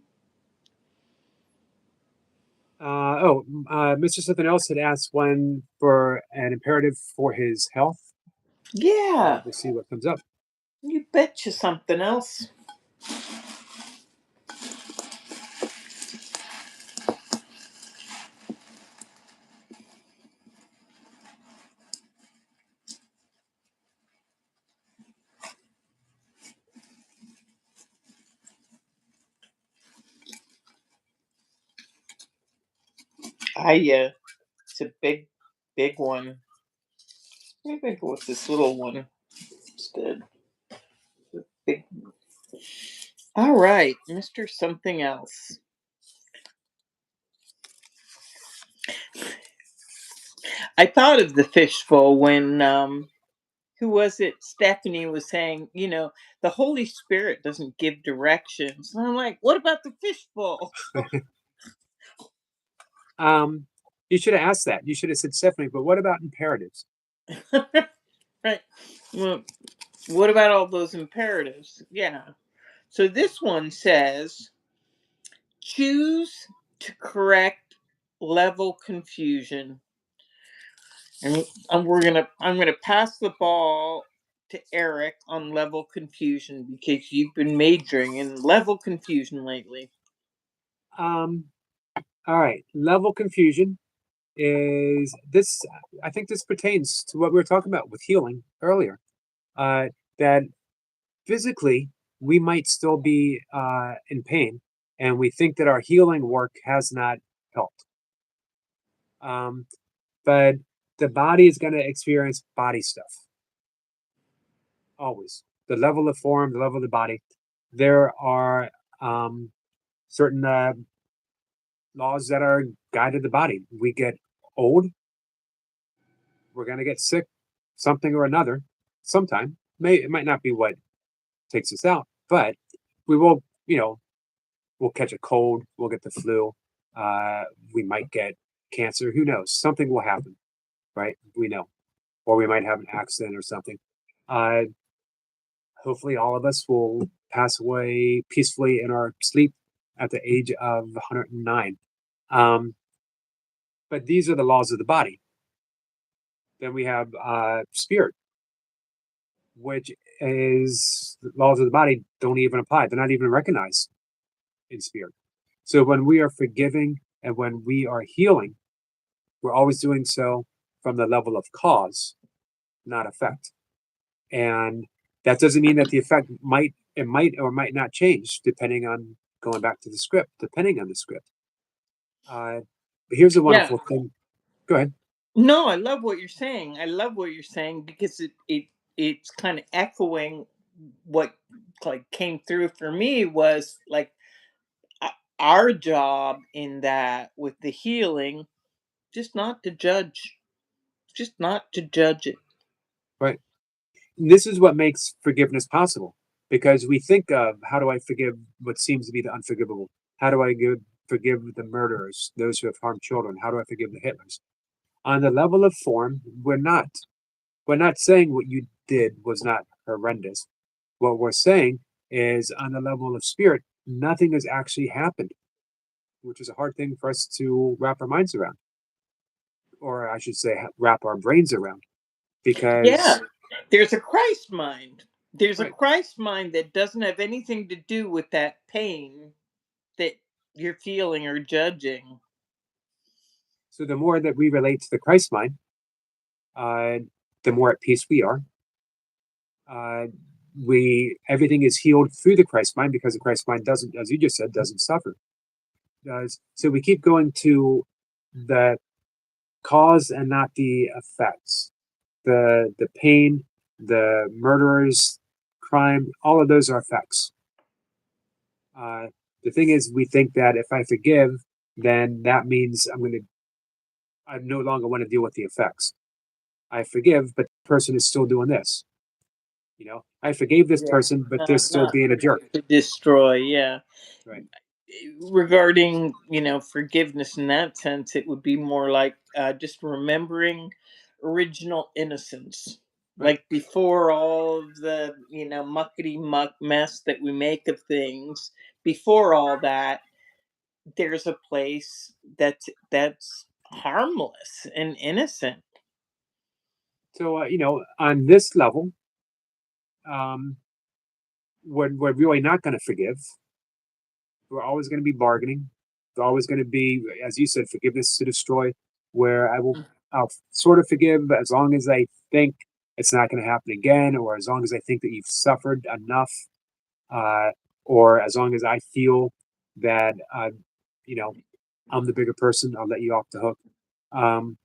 Mr. Something Else had asked one for an imperative for his health.
Yeah,
We'll see what comes up.
you betcha something else. It's a big one. Maybe go with this little one instead. Big. All right, Mr. Something Else. I thought of the fishbowl when who was it? Stephanie was saying, the Holy Spirit doesn't give directions. And I'm like, what about the fishbowl?
You should have asked that. You should have said Stephanie, but what about imperatives?
Right. Well, what about all those imperatives? Yeah. So this one says choose to correct level confusion. And I'm gonna pass the ball to Eric on level confusion because you've been majoring in level confusion lately.
Um, all right. Level confusion is this. I think this pertains to what we were talking about with healing earlier. That physically we might still be in pain, and we think that our healing work has not helped. Um, but the body is going to experience body stuff always. The level of form, the level of the body. There are um, certain laws that are guided the body. We get old, we're going to get sick, something or another, sometime. It might not be what takes us out, but we will, we'll catch a cold, we'll get the flu, uh, we might get cancer. Who knows? Something will happen, right? We know, or we might have an accident or something. Uh, Hopefully, all of us will pass away peacefully in our sleep at the age of 109. Um, but these are the laws of the body. Then we have spirit, which is the laws of the body don't even apply. They're not even recognized in spirit. So when we are forgiving and when we are healing, we're always doing so from the level of cause, not effect. And that doesn't mean that the effect might or might not change depending on going back to the script, depending on the script. Uh, but here's the
Yeah.
wonderful thing. Go ahead.
No, I love what you're saying. I love what you're saying because it's kind of echoing what like came through for me was like uh, our job in that with the healing, just not to judge, just not to judge it.
Right. And this is what makes forgiveness possible because we think of how do I forgive what seems to be the unforgivable? How do I forgive the murderers, those who have harmed children? How do I forgive the Hitlers? On the level of form, we're not. We're not saying what you did was not horrendous. What we're saying is on the level of spirit, nothing has actually happened, which is a hard thing for us to wrap our minds around, or I should say, wrap our brains around,
Yeah.
because,
There's a Christ mind. There's a
right.
Christ mind that doesn't have anything to do with that pain that you're feeling or judging.
So the more that we relate to the Christ mind, uh, the more at peace we are. Uh, everything is healed through the Christ mind, because the Christ mind doesn't, as you just said, doesn't suffer. So we keep going to the cause and not the effects. The pain, the murderers, crime, all of those are effects. The thing is, we think that if I forgive, then that means I no longer want to deal with the effects. I forgive, but the person is still doing this. I forgave this
Yeah.
person, but they're still
Not
being a jerk.
to destroy, yeah.
Right.
Regarding, forgiveness in that sense, it would be more like just remembering original innocence.
Right.
Like before all of the, muckety muck mess that we make of things, before all that, there's a place that's harmless and innocent.
So, on this level, um, we're really not going to forgive. We're always going to be bargaining. We're always going to be, as you said, forgiveness to destroy, where I'll sort of forgive as long as I think it's not going to happen again, or as long as I think that you've suffered enough, uh, or as long as I feel that, you know, I'm the bigger person, I'll let you off the hook. Um,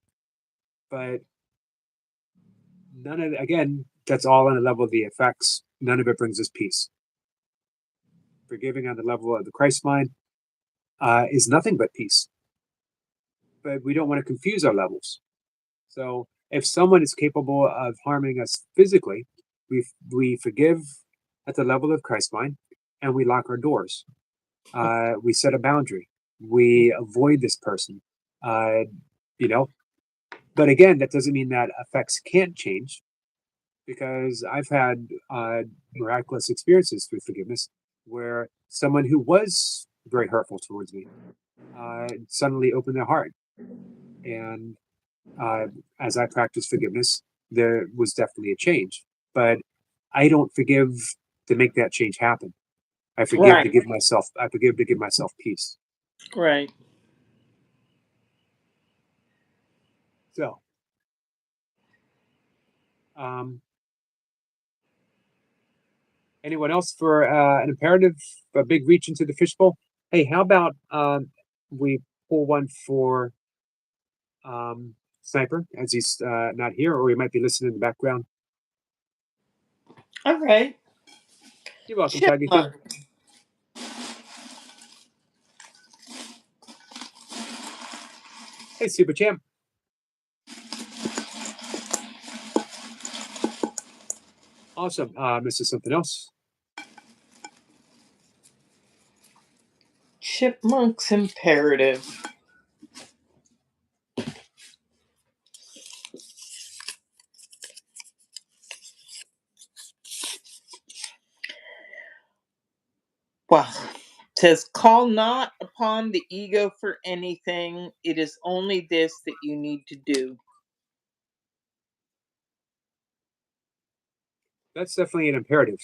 but none of again, that's all on the level of the effects. None of it brings us peace. Forgiving on the level of the Christ mind is nothing but peace. But we don't want to confuse our levels. So if someone is capable of harming us physically, we forgive at the level of Christ mind, and we lock our doors. We set a boundary. We avoid this person. Uh, you know, but again, that doesn't mean that effects can't change, because I've had miraculous experiences through forgiveness where someone who was very hurtful towards me suddenly opened their heart. And uh, as I practiced forgiveness, there was definitely a change. But I don't forgive to make that change happen. I forgive to
Right,
give myself. I forgive to give myself peace.
right.
So, um, anyone else for an imperative? A big reach into the fishbowl. Hey, how about we pull one for Sniper, as he's not here, or he might be listening in the background.
All right.
You're welcome, Tiger King.
Chipmunk.
Hey, Super Champ. Awesome. This is something else.
Chipmunk's imperative. Well, it says, call not upon the ego for anything. It is only this that you need to do.
That's definitely an imperative.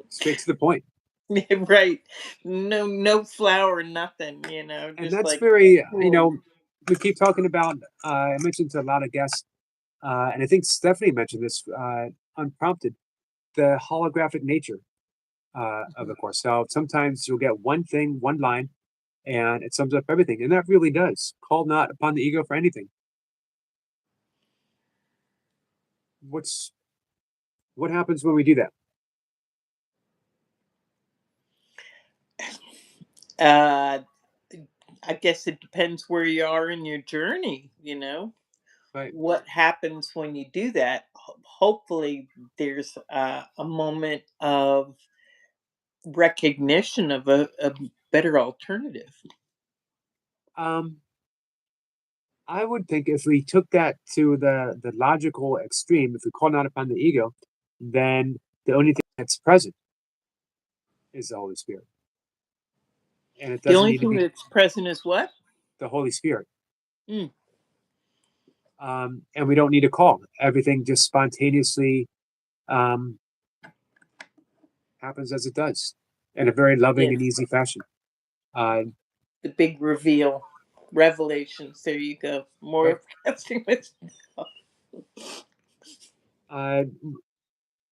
Straight to the point.
Right. No flower, nothing,
And
just
that's
like,
very,
boom.
we keep talking about, I mentioned to a lot of guests, and I think Stephanie mentioned this unprompted, the holographic nature of the course. So sometimes you'll get one thing, one line, and it sums up everything. And that really does. Call not upon the ego for anything. What's what happens when we do that?
Uh, I guess it depends where you are in your journey.
Right.
What happens when you do that? Hopefully, there's a moment of recognition of a better alternative.
Um, I would think if we took that to the logical extreme, if we call not upon the ego, then the only thing that's present is the Holy Spirit, and it
The
doesn't
only
need to
thing
be
that's present is what?
the Holy Spirit.
Mm,
And we don't need a call. Everything just spontaneously um, happens as it does, in a very loving and
yes,
easy fashion. Uh,
the big reveal, revelations. There you go.
right.
More.
uh,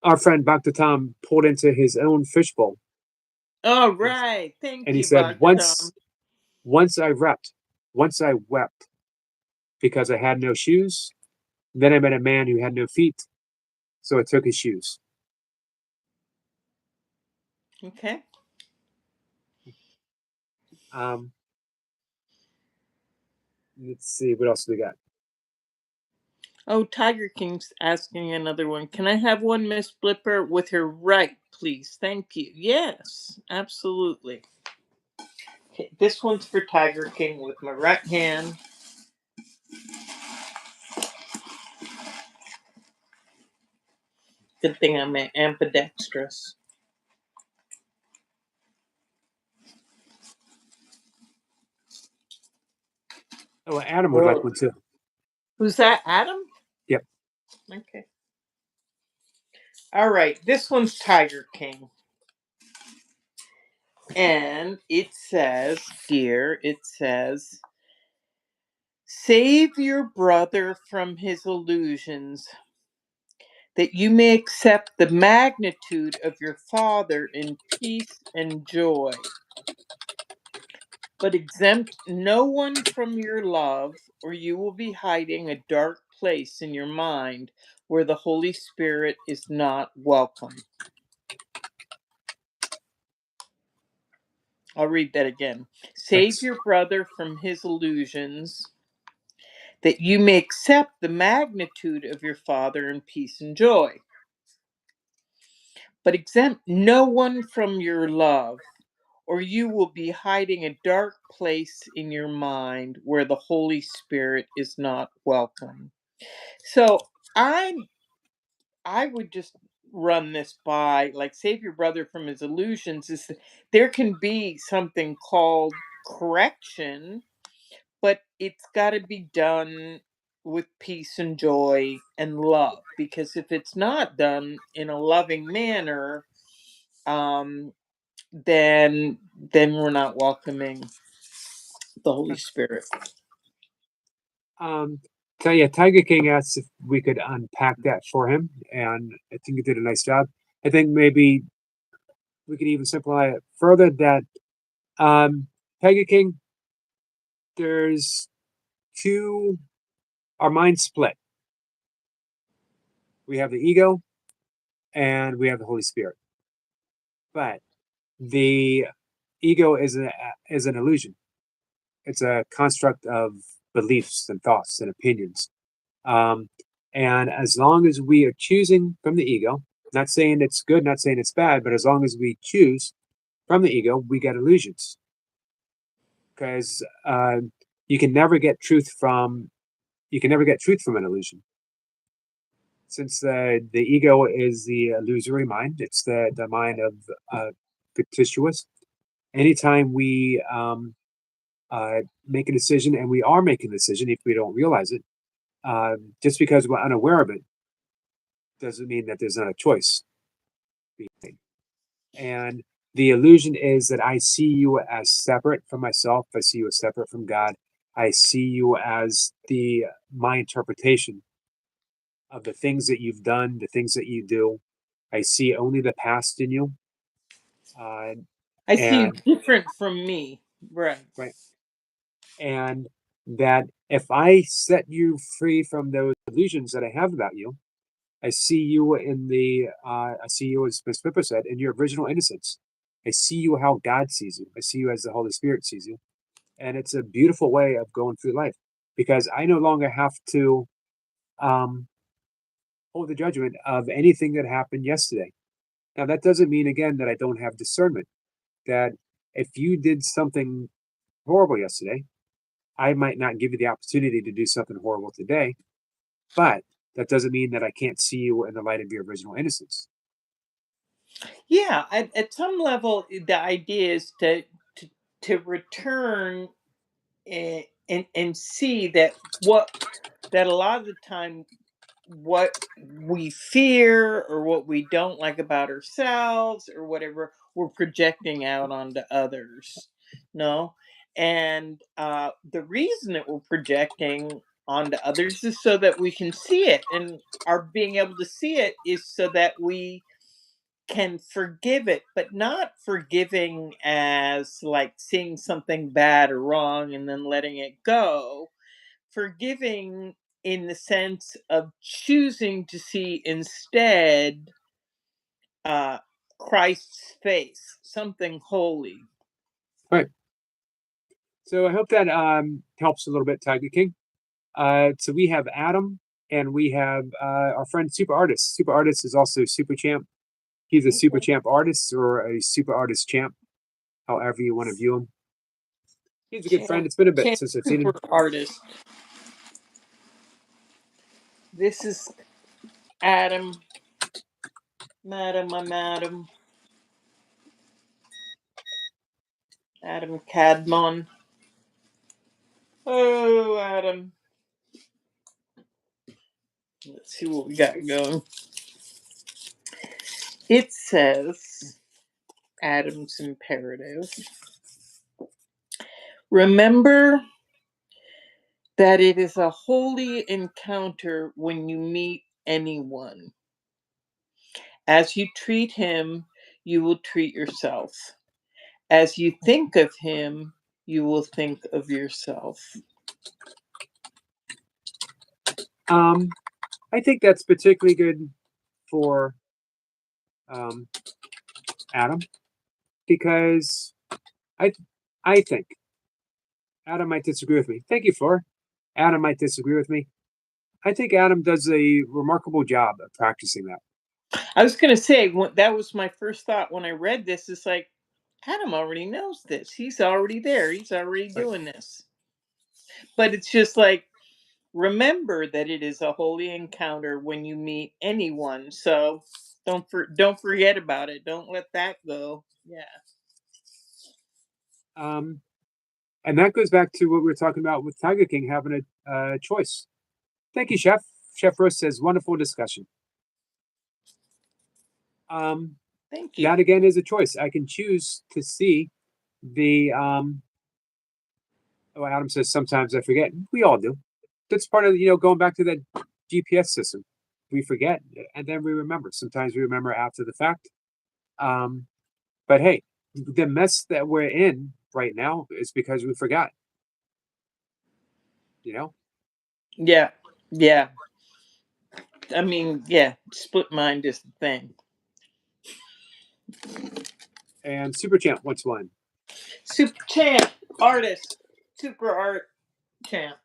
our friend Dr. Tom pulled into his own fishbowl,
Oh,
and,
right. Thank
and he
you,
said,
Dr. Tom.
once once I wept because I had no shoes. Then I met a man who had no feet, so I took his shoes.
Okay.
Um, let's see, what else do we got?
Oh, Tiger King's asking another one. Can I have one, Miss Blipper, with her right, please? Thank you. Yes, absolutely. Okay, this one's for Tiger King with my right hand. Good thing I'm ambidextrous.
Oh, Adam would like
Whoa.
one too.
Who's that, Adam?
Yep.
Okay. All right, this one's Tiger King. And it says here, save your brother from his illusions, that you may accept the magnitude of your Father in peace and joy. But exempt no one from your love, or you will be hiding a dark place in your mind where the Holy Spirit is not welcome. I'll read that again. Save
Thanks.
your brother from his illusions, that you may accept the magnitude of your Father in peace and joy. But exempt no one from your love, or you will be hiding a dark place in your mind where the Holy Spirit is not welcome. So I I would just run this by, like, save your brother from his illusions. Is that there can be something called correction, but it's got to be done with peace and joy and love, because if it's not done in a loving manner, um then we're not welcoming the Holy Spirit.
Um, so yeah, Tiger King asked if we could unpack that for him, and I think he did a nice job. I think maybe we could even simplify it further that um, Tiger King, there's two, our minds split. We have the ego and we have the Holy Spirit. But the ego is an illusion. It's a construct of beliefs and thoughts and opinions. Um, and as long as we are choosing from the ego, not saying it's good, not saying it's bad, but as long as we choose from the ego, we get illusions. Because you can never get truth from you can never get truth from an illusion. Since the ego is the illusory mind, it's the mind of fictitious. Anytime we make a decision, and we are making a decision if we don't realize it, just because we're unaware of it doesn't mean that there's not a choice being made. And the illusion is that I see you as separate from myself. I see you as separate from God. I see you as the my interpretation of the things that you've done, the things that you do. I see only the past in you. Uh,
I see you
and
different from me. Right.
right, and that if I set you free from those illusions that I have about you, I see you I see you, as Ms.Blipper said, in your original innocence. I see you how God sees you. I see you as the Holy Spirit sees you. And it's a beautiful way of going through life, because I no longer have to um, hold the judgment of anything that happened yesterday. Now, that doesn't mean, again, that I don't have discernment, that if you did something horrible yesterday, I might not give you the opportunity to do something horrible today, but that doesn't mean that I can't see you in the light of your original innocence.
Yeah, at some level, the idea is to, to return, and see that what that a lot of the time, what we fear or what we don't like about ourselves or whatever, we're projecting out onto others. No. And the reason that we're projecting onto others is so that we can see it. And our being able to see it is so that we can forgive it, but not forgiving as like seeing something bad or wrong and then letting it go. Forgiving in the sense of choosing to see instead uh, Christ's face, something holy.
Right. So I hope that helps a little bit, Tiger King. So we have Adam and we have our friend Super Artist. Super Artist is also Super Champ. He's a Super
Okay.
Champ artist or a Super Artist champ, however you want to view him. He's a good friend.
Champ,
It's been a bit
champ
since I've seen him.
super artist. This is Adam. Madam, I'm Adam. Adam Cadmon. Oh, Adam. Let's see what we got going. It says, Adam's imperative. Remember that it is a holy encounter when you meet anyone. As you treat him, you will treat yourself. As you think of him, you will think of yourself.
I think that's particularly good for um, Adam because I I think Adam might disagree with me. Thank you, Flora. Adam might disagree with me. I think Adam does a remarkable job of practicing that.
I was going to say, that was my first thought when I read this. It's like, Adam already knows this. He's already there. He's already
Right.
doing this. But it's just like, remember that it is a holy encounter when you meet anyone. So don't forget about it. Don't let that go. Yeah.
Um, and that goes back to what we were talking about with Tiger King having a choice. Thank you, Chef. Chef Rose says, wonderful discussion.
Thank you.
That again is a choice. I can choose to see the oh, Adam says sometimes I forget. We all do. That's part of going back to that GPS system. We forget and then we remember. Sometimes we remember after the fact. Um, but hey, the mess that we're in right now is because we forgot. You know.
Yeah. Yeah. I mean, yeah, split mind is the thing.
And Super Champ wants one.
Super champ, artist, super art champ.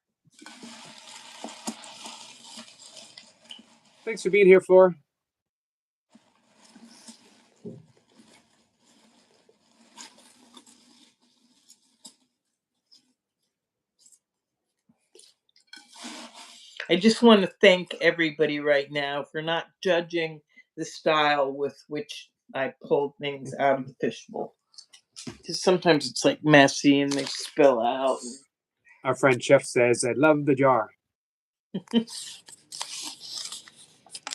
Thanks for being here, Floor.
I just want to thank everybody right now for not judging the style with which I pulled things out of the fishbowl. Because sometimes it's like messy and they spill out.
Our friend Chef says, I love the jar.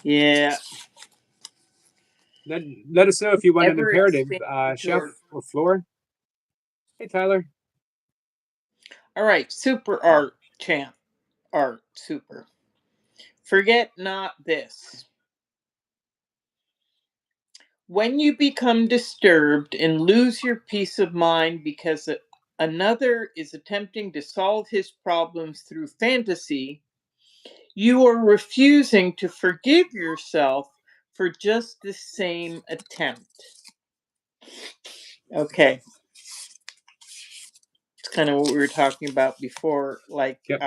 Yeah.
Let us know if you want an
Ever
imperative,
expanding
Chef
your.
or Floor. Hey, Tyler.
All right, super art champ. Art, super. Forget not this. When you become disturbed and lose your peace of mind because another is attempting to solve his problems through fantasy, you are refusing to forgive yourself for just the same attempt. Okay, it's kind of what we were talking about before, like
Yep.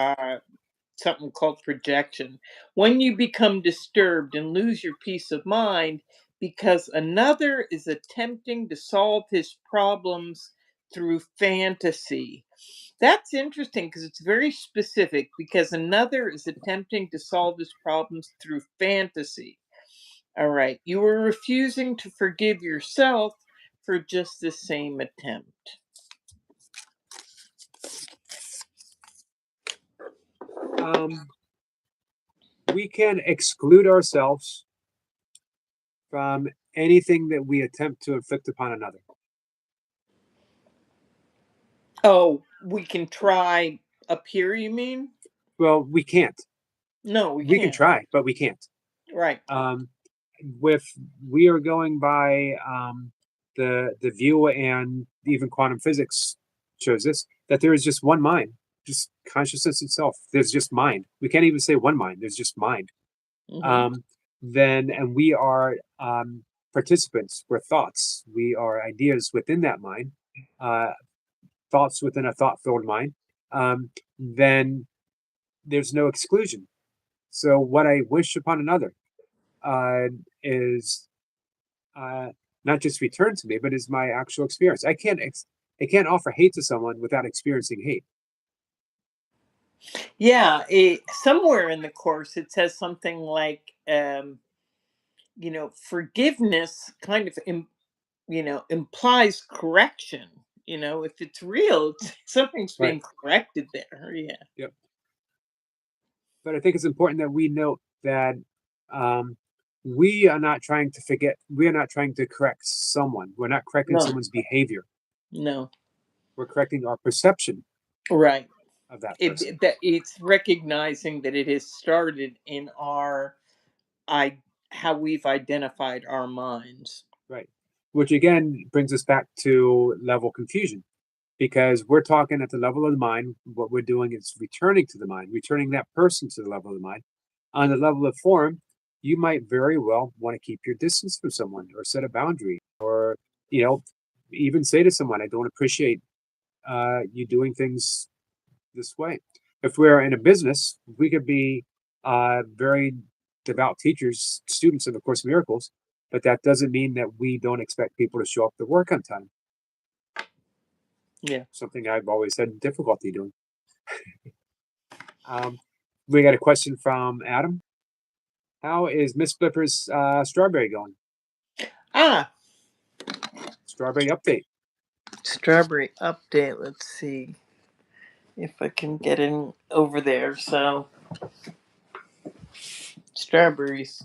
something called projection. When you become disturbed and lose your peace of mind because another is attempting to solve his problems through fantasy. That's interesting because it's very specific because another is attempting to solve his problems through fantasy. All right. You are refusing to forgive yourself for just the same attempt.
We can exclude ourselves from anything that we attempt to inflict upon another.
Oh, we can try up here, you mean?
Well, we can't.
No, we
We can
can't.
try, but we can't.
Right.
With we are going by the view, and even quantum physics shows us that there is just one mind, just consciousness itself. There's just mind. We can't even say one mind. There's just mind.
Hmm.
Um, then and we are participants. We're thoughts. We are ideas within that mind. Uh, Thoughts within a thought-filled mind. Then there's no exclusion. So what I wish upon another uh, is uh, not just returned to me, but is my actual experience. I can't offer hate to someone without experiencing hate.
Yeah. Somewhere in the course, it says something like, forgiveness kind of, implies correction. If it's real, something's
Right.
being corrected there. Yeah.
Yep. But I think it's important that we note that um, we are not trying to forget. We are not trying to correct someone. We're not correcting
No.
someone's behavior.
No.
We're correcting our perception
Right.
of that person.
That it's recognizing that it has started in our I how we've identified our minds.
Right. Which again brings us back to level confusion, because we're talking at the level of the mind. What we're doing is returning to the mind, returning that person to the level of the mind. On the level of form, you might very well want to keep your distance from someone, or set a boundary, or you know, even say to someone, "I don't appreciate you doing things this way." If we're in a business, we could be very devout teachers, students of the Course in Miracles, but that doesn't mean that we don't expect people to show up to work on time.
Yeah.
Something I've always had difficulty doing. Um, we got a question from Adam. How is Ms.Blipper's strawberry going?
Ah,
Strawberry update.
strawberry update. Let's see if I can get in over there. So, strawberries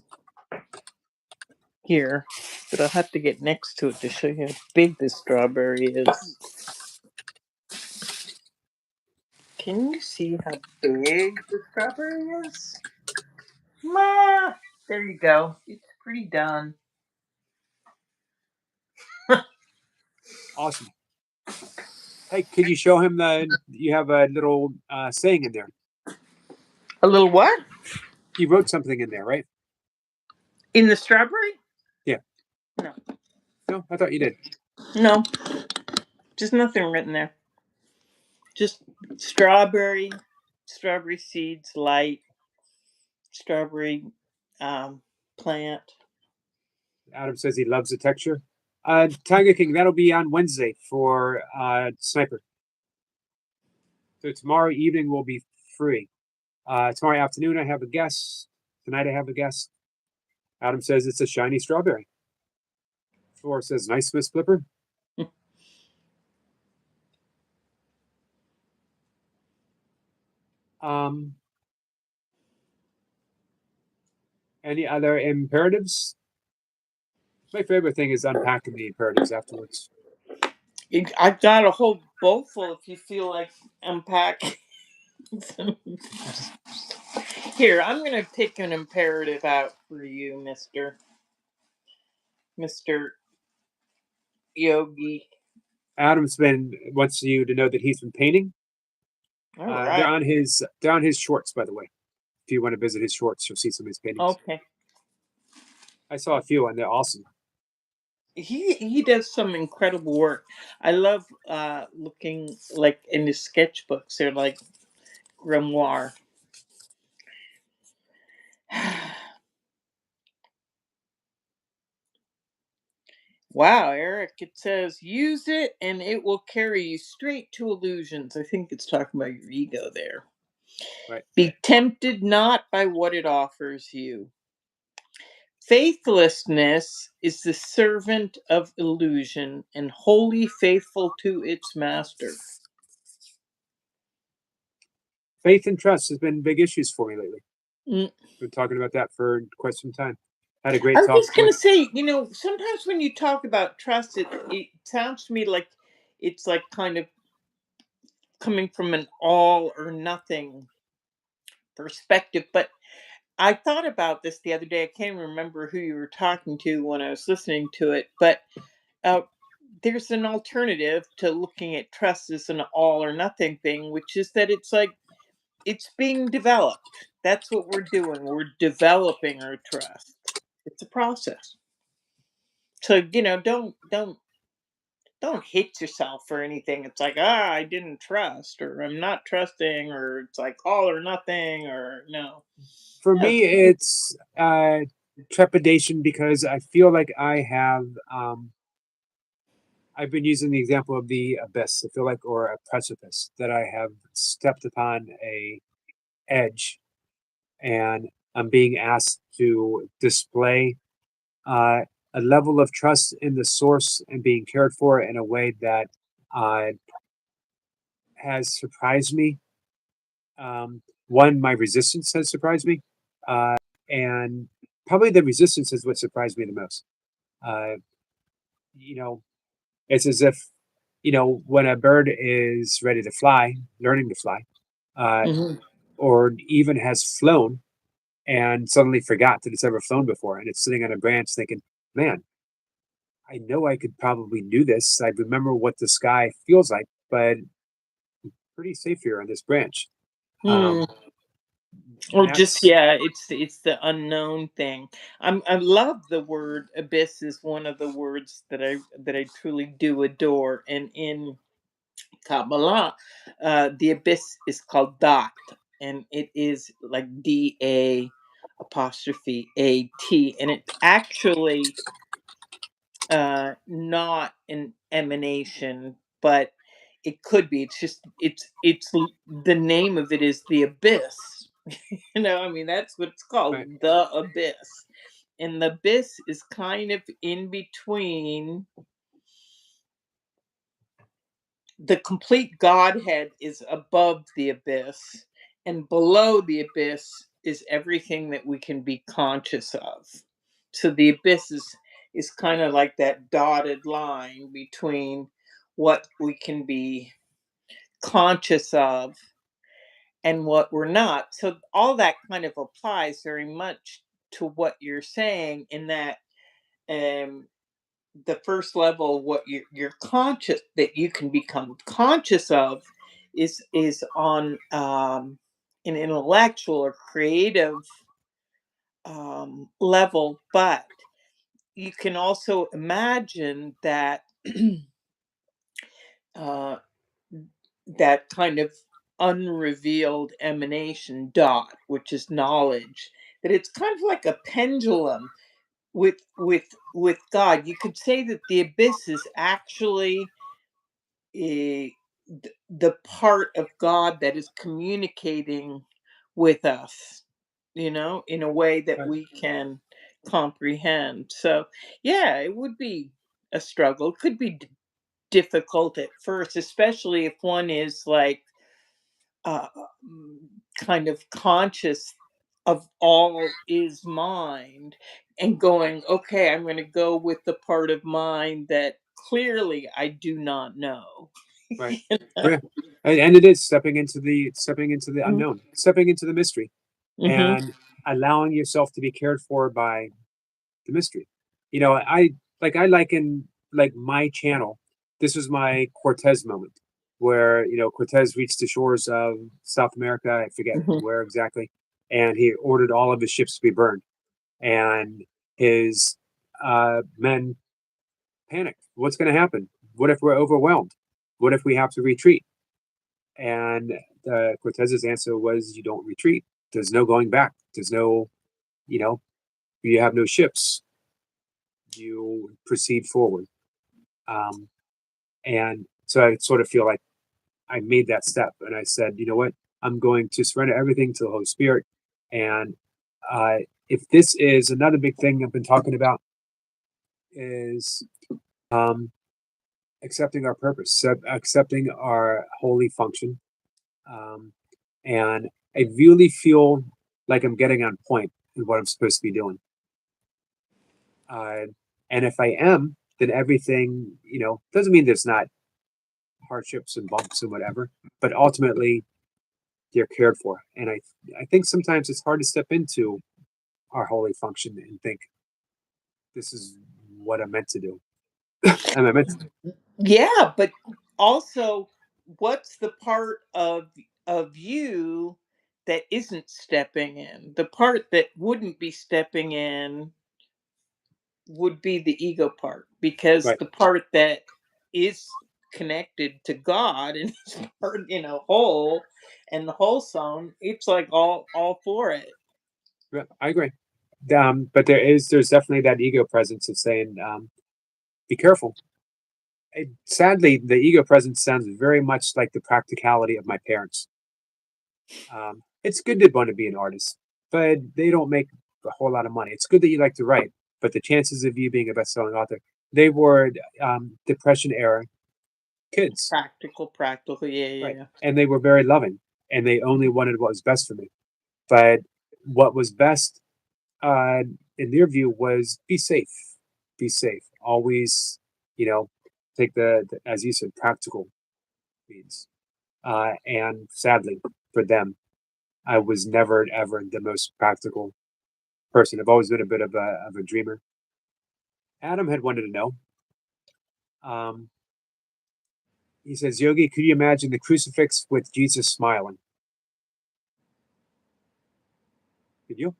here, but I'll have to get next to it to show you how big this strawberry is. Can you see how big the strawberry is? Ma, there you go. It's pretty done.
Awesome. Hey, could you show him the? You have a little saying in there.
A little what?
You wrote something in there, right?
In the strawberry?
Yeah.
No.
No, I thought you did.
No, just nothing written there. Just strawberry, strawberry seeds, light, strawberry um, plant.
Adam says he loves the texture. Tiger King, that'll be on Wednesday for Sniper. So tomorrow evening will be free. Tomorrow afternoon I have a guest. Tonight I have a guest. Adam says it's a shiny strawberry. Flora says, nice, Ms.Blipper. Um, any other imperatives? My favorite thing is unpacking the imperatives afterwards.
I've got a whole bowl full if you feel like unpacking. Here, I'm going to pick an imperative out for you, Mr. Yogi.
Adam's been wants you to know that he's been painting.
All
They're
right.
on his shorts, by the way. If you want to visit his shorts, you'll see some of his paintings.
Okay.
I saw a few and they're awesome.
He does some incredible work. I love looking like in his sketchbooks. They're like grimoire. Wow, Eric, it says use it and it will carry you straight to illusions. I think it's talking about your ego there.
Right.
Be tempted not by what it offers you. Faithlessness is the servant of illusion and wholly faithful to its master.
Faith and trust has been big issues for me lately.
Mm.
Been talking about that for quite some time. Had a
I
great
was
talk
just
with
gonna say, sometimes when you talk about trust, it sounds to me like it's like kind of coming from an all or nothing perspective. But I thought about this the other day. I can't remember who you were talking to when I was listening to it, but uh, there's an alternative to looking at trust as an all or nothing thing, which is that it's like it's being developed. That's what we're doing. We're developing our trust. It's a process. So, don't hit yourself for anything. It's like, I didn't trust, or I'm not trusting, or it's like all or nothing, or no.
For
No.
me, it's trepidation because I feel like I've been using the example of the abyss. I feel like, or a precipice, that I have stepped upon a edge, and I'm being asked to display uh, a level of trust in the source and being cared for in a way that uh, has surprised me. One, my resistance has surprised me, and probably the resistance is what surprised me the most. Uh, you know, it's as if, when a bird is ready to fly, learning to fly, uh,
Hmm.
or even has flown and suddenly forgot that it's ever flown before, and it's sitting on a branch thinking, man, I know I could probably do this. I remember what the sky feels like, but pretty safe here on this branch.
Hmm.
Um,
Or just,
that's
yeah, it's the unknown thing. I love the word abyss. Is one of the words that I truly do adore. And in Kabbalah, the abyss is called Dot, and it is like D-A apostrophe A-T, and it's actually not an emanation, but it could be. It's just the name of it is the abyss. I mean, that's what it's
right,
called, the abyss. And the abyss is kind of in between. The complete Godhead is above the abyss, and below the abyss is everything that we can be conscious of. So the abyss is kind of like that dotted line between what we can be conscious of and what we're not. So all that kind of applies very much to what you're saying, in that um the first level, what you're conscious that you can become conscious of is on an intellectual or creative level, but you can also imagine that uh, that kind of unrevealed emanation dot, which is knowledge, that it's kind of like a pendulum with God. You could say that the abyss is actually the part of God that is communicating with us, in a way that
right.
we can comprehend. So, yeah, it would be a struggle. It could be difficult at first, especially if one is like uh, mm, kind of conscious of all is mind, and going, okay, I'm going to go with the part of mind that clearly I do not know.
Right.
You know?
Yeah. And it is stepping into the
Mhm.
unknown, stepping into the mystery,
Mhm.
and allowing yourself to be cared for by the mystery. I liken like my channel. This was my Cortez moment, where Cortez reached the shores of South America. I forget
Mhm.
where exactly, and he ordered all of his ships to be burned, and his men panicked. What's going to happen? What if we're overwhelmed? What if we have to retreat? And Cortez's answer was, "You don't retreat. There's no going back. There's no, you know, you have no ships. You proceed forward." Um, and so I sort of feel like I made that step, and I said, "You know what? I'm going to surrender everything to the Holy Spirit." And uh, if this is another big thing I've been talking about, is um, accepting our purpose, accepting our holy function. Um, and I really feel like I'm getting on point in what I'm supposed to be doing. Uh, and if I am, then everything, doesn't mean there's not hardships and bumps and whatever, but ultimately, they're cared for. And I think sometimes it's hard to step into our holy function and think this is what I'm meant to do. Am I meant to?
Yeah, but also, what's the part of you that isn't stepping in? The part that wouldn't be stepping in would be the ego part, because
Right.
the part that is connected to God and is part, whole and wholesome, it's like all for it.
Yeah, I agree. But there's definitely that ego presence of saying, be careful. Sadly, the ego presence sounds very much like the practicality of my parents. It's good to want to be an artist, but they don't make a whole lot of money. It's good that you like to write, but the chances of you being a best-selling author, they were Depression era kids,
Practical, yeah, yeah,
right?
yeah.
And they were very loving, and they only wanted what was best for me. But what was best, uh, in their view, was be safe, be safe. Always, you know, take the as you said, practical means. And sadly, for them, I was never ever the most practical person. I've always been a bit of a dreamer. Adam had wanted to know. Um, he says, Yogi, could you imagine the crucifix with Jesus smiling? Could you?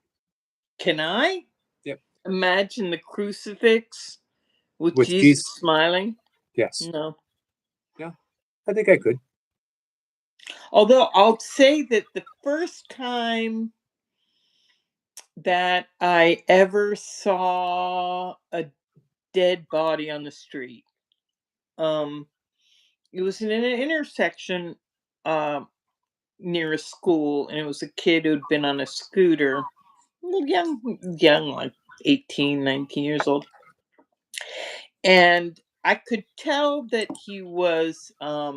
Can I
Yep.
imagine the crucifix with
With
Jesus
Jesus,
smiling?
yes.
No.
Yeah, I think I could.
Although I'll say that the first time that I ever saw a dead body on the street, um, it was in an intersection um, near a school, and it was a kid who'd been on a scooter, young, like 18, 19 years old. And I could tell that he was uh,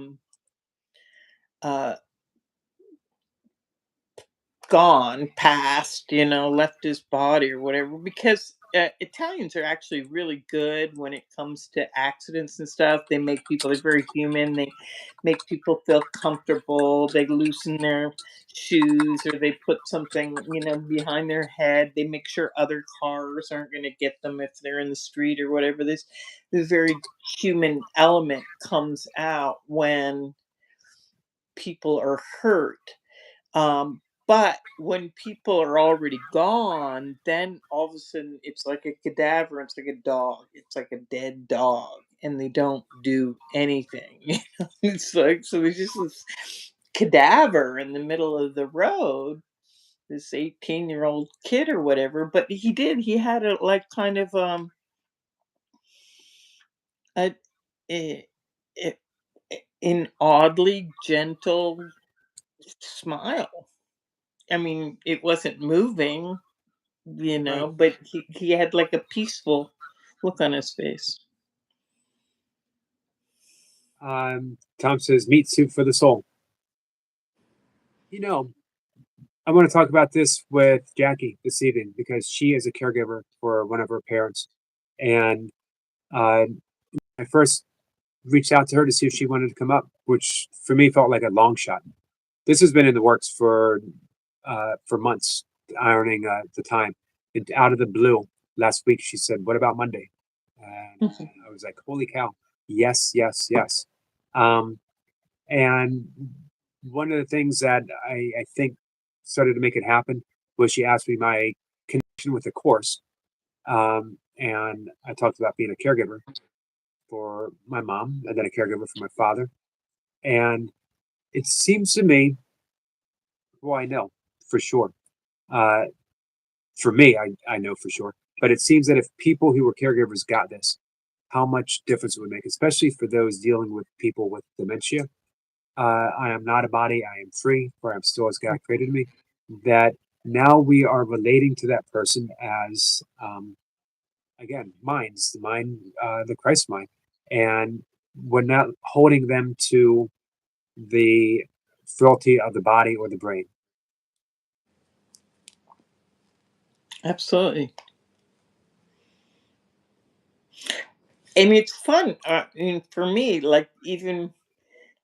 gone, passed, left his body or whatever, because Italians are actually really good when it comes to accidents and stuff. They're very human. They make people feel comfortable. They loosen their shoes, or they put something, behind their head. They make sure other cars aren't going to get them if they're in the street or whatever. This very human element comes out when people are hurt. But when people are already gone, then all of a sudden it's like a cadaver. It's like a dog. It's like a dead dog, and they don't do anything. It's like, so there's just this cadaver in the middle of the road. This 18-year-old kid or whatever, but he had a like kind of a, a, a an oddly gentle smile. I mean, it wasn't moving,
Right.
but he had like a peaceful look on his face.
Tom says, meat soup for the soul. You know, I want to talk about this with Jackie this evening because she is a caregiver for one of her parents. And uh, I first reached out to her to see if she wanted to come up, which for me felt like a long shot. This has been in the works for months, ironing the time. And out of the blue, last week she said, "What about Monday?" And
Mhm.
I was like, "Holy cow! Yes, yes, yes." Um, and one of the things that I think started to make it happen was she asked me my connection with the course, and I talked about being a caregiver for my mom and then a caregiver for my father, and it seems to me, well, I know for sure. Uh, for me, I know for sure. But it seems that if people who were caregivers got this, how much difference it would make, especially for those dealing with people with dementia. I am not a body, I am free, for I am still as God created me. That now we are relating to that person as, again, minds, the mind, the Christ mind. And we're not holding them to the frailty of the body or the brain.
Absolutely. I mean, it's fun. I mean, for me, like even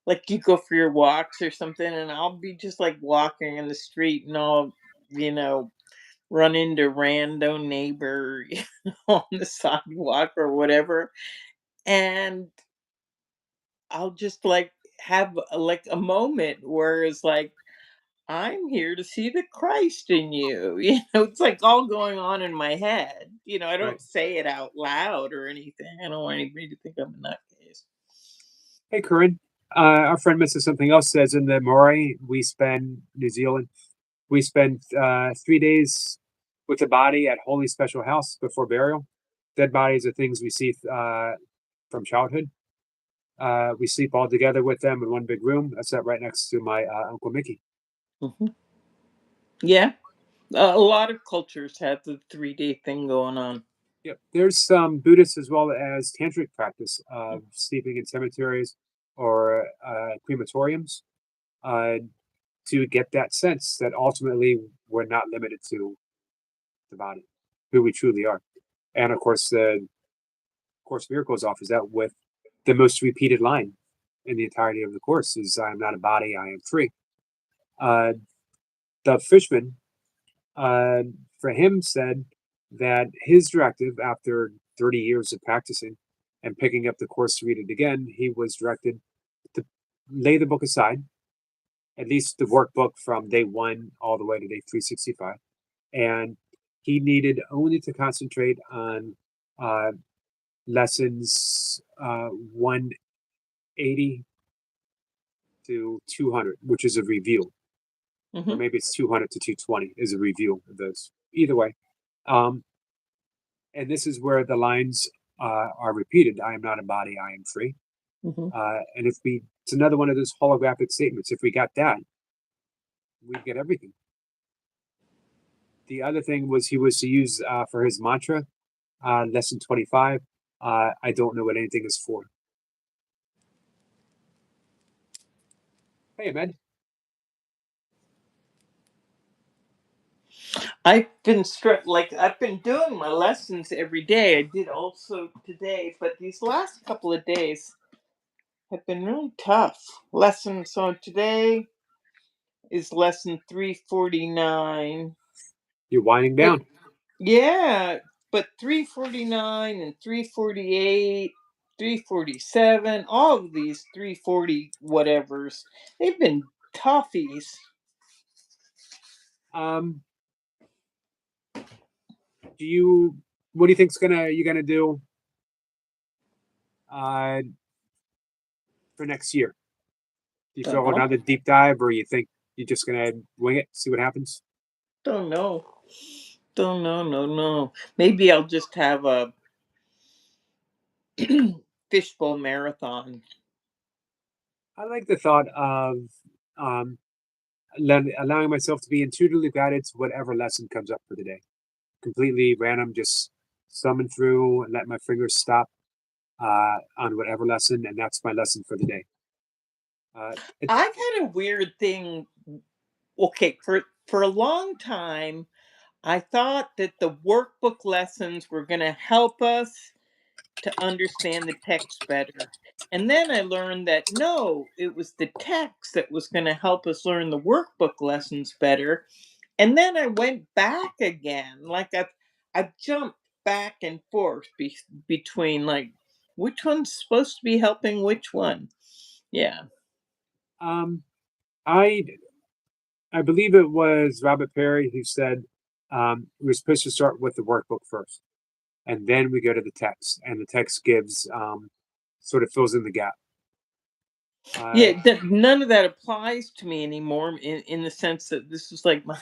like you go for your walks or something, and I'll be just like walking in the street, and I'll, you know, run into rando neighbor on the sidewalk or whatever, and I'll just like have like a moment where it's like, I'm here to see the Christ in you. You know, it's like all going on in my head. You know, I
Right.
don't say it out loud or anything. I don't want anybody to think I'm a nutcase.
Hey, Corinne. Our friend Mrs. Something Else says in the Moray, we spend New Zealand, we spend 3 days with the body at Holy Special House before burial. Dead bodies are things we see from childhood. We sleep all together with them in one big room. That's right next to my Uncle Mickey.
Hmm. Yeah. A lot of cultures have the 3-day thing going on.
Yep. There's some Buddhist as well as tantric practice of sleeping in cemeteries or crematoriums uh, to get that sense that ultimately we're not limited to the body, who we truly are. And of course, the Course in Miracles offers that with the most repeated line in the entirety of the course is "I am not a body, I am free." Uh, the Fishman, uh, for him, said that his directive after 30 years of practicing and picking up the course to read it again, he was directed to lay the book aside, at least the workbook from day one all the way to day 365. And he needed only to concentrate on uh, lessons 180 to 200, which is a review, or
Hmm.
maybe it's 200 to 220 is a review of those. Either way. Um, and this is where the lines are repeated. I am not a body, I am free.
Hmm.
And it's another one of those holographic statements. If we got that, we get everything. The other thing was he was to use for his mantra, lesson 25. I don't know what anything is for. Hey, Ahmed.
I've been doing my lessons every day. I did also today, but these last couple of days have been really tough. So today is lesson 349.
You're winding
But
down.
yeah, but 349 and 348, 347, all of these 340 whatevers, they've been toughies.
Um, do you? What do you think's you gonna do uh, for next year? Do you
Don't
feel
know.
another deep dive, or you think you're just gonna wing it, see what happens?
Don't know. Don't know. No, no. Maybe I'll just have a fishbowl marathon.
I like the thought of um, allowing myself to be intuitively guided to whatever lesson comes up for the day. Completely random, just summon through and let my fingers stop on whatever lesson, and that's my lesson for the day. It,
I've had a weird thing. Okay, for a long time, I thought that the workbook lessons were going to help us to understand the text better. And then I learned that no, it was the text that was going to help us learn the workbook lessons better. And then I went back again. I've jumped back and forth between like which one's supposed to be helping which one. Yeah.
um, I I believe it was Robert Perry who said we're supposed to start with the workbook first, and then we go to the text, and the text gives sort of fills in the gap. Uh,
Yeah, none of that applies to me anymore in the sense that this is like my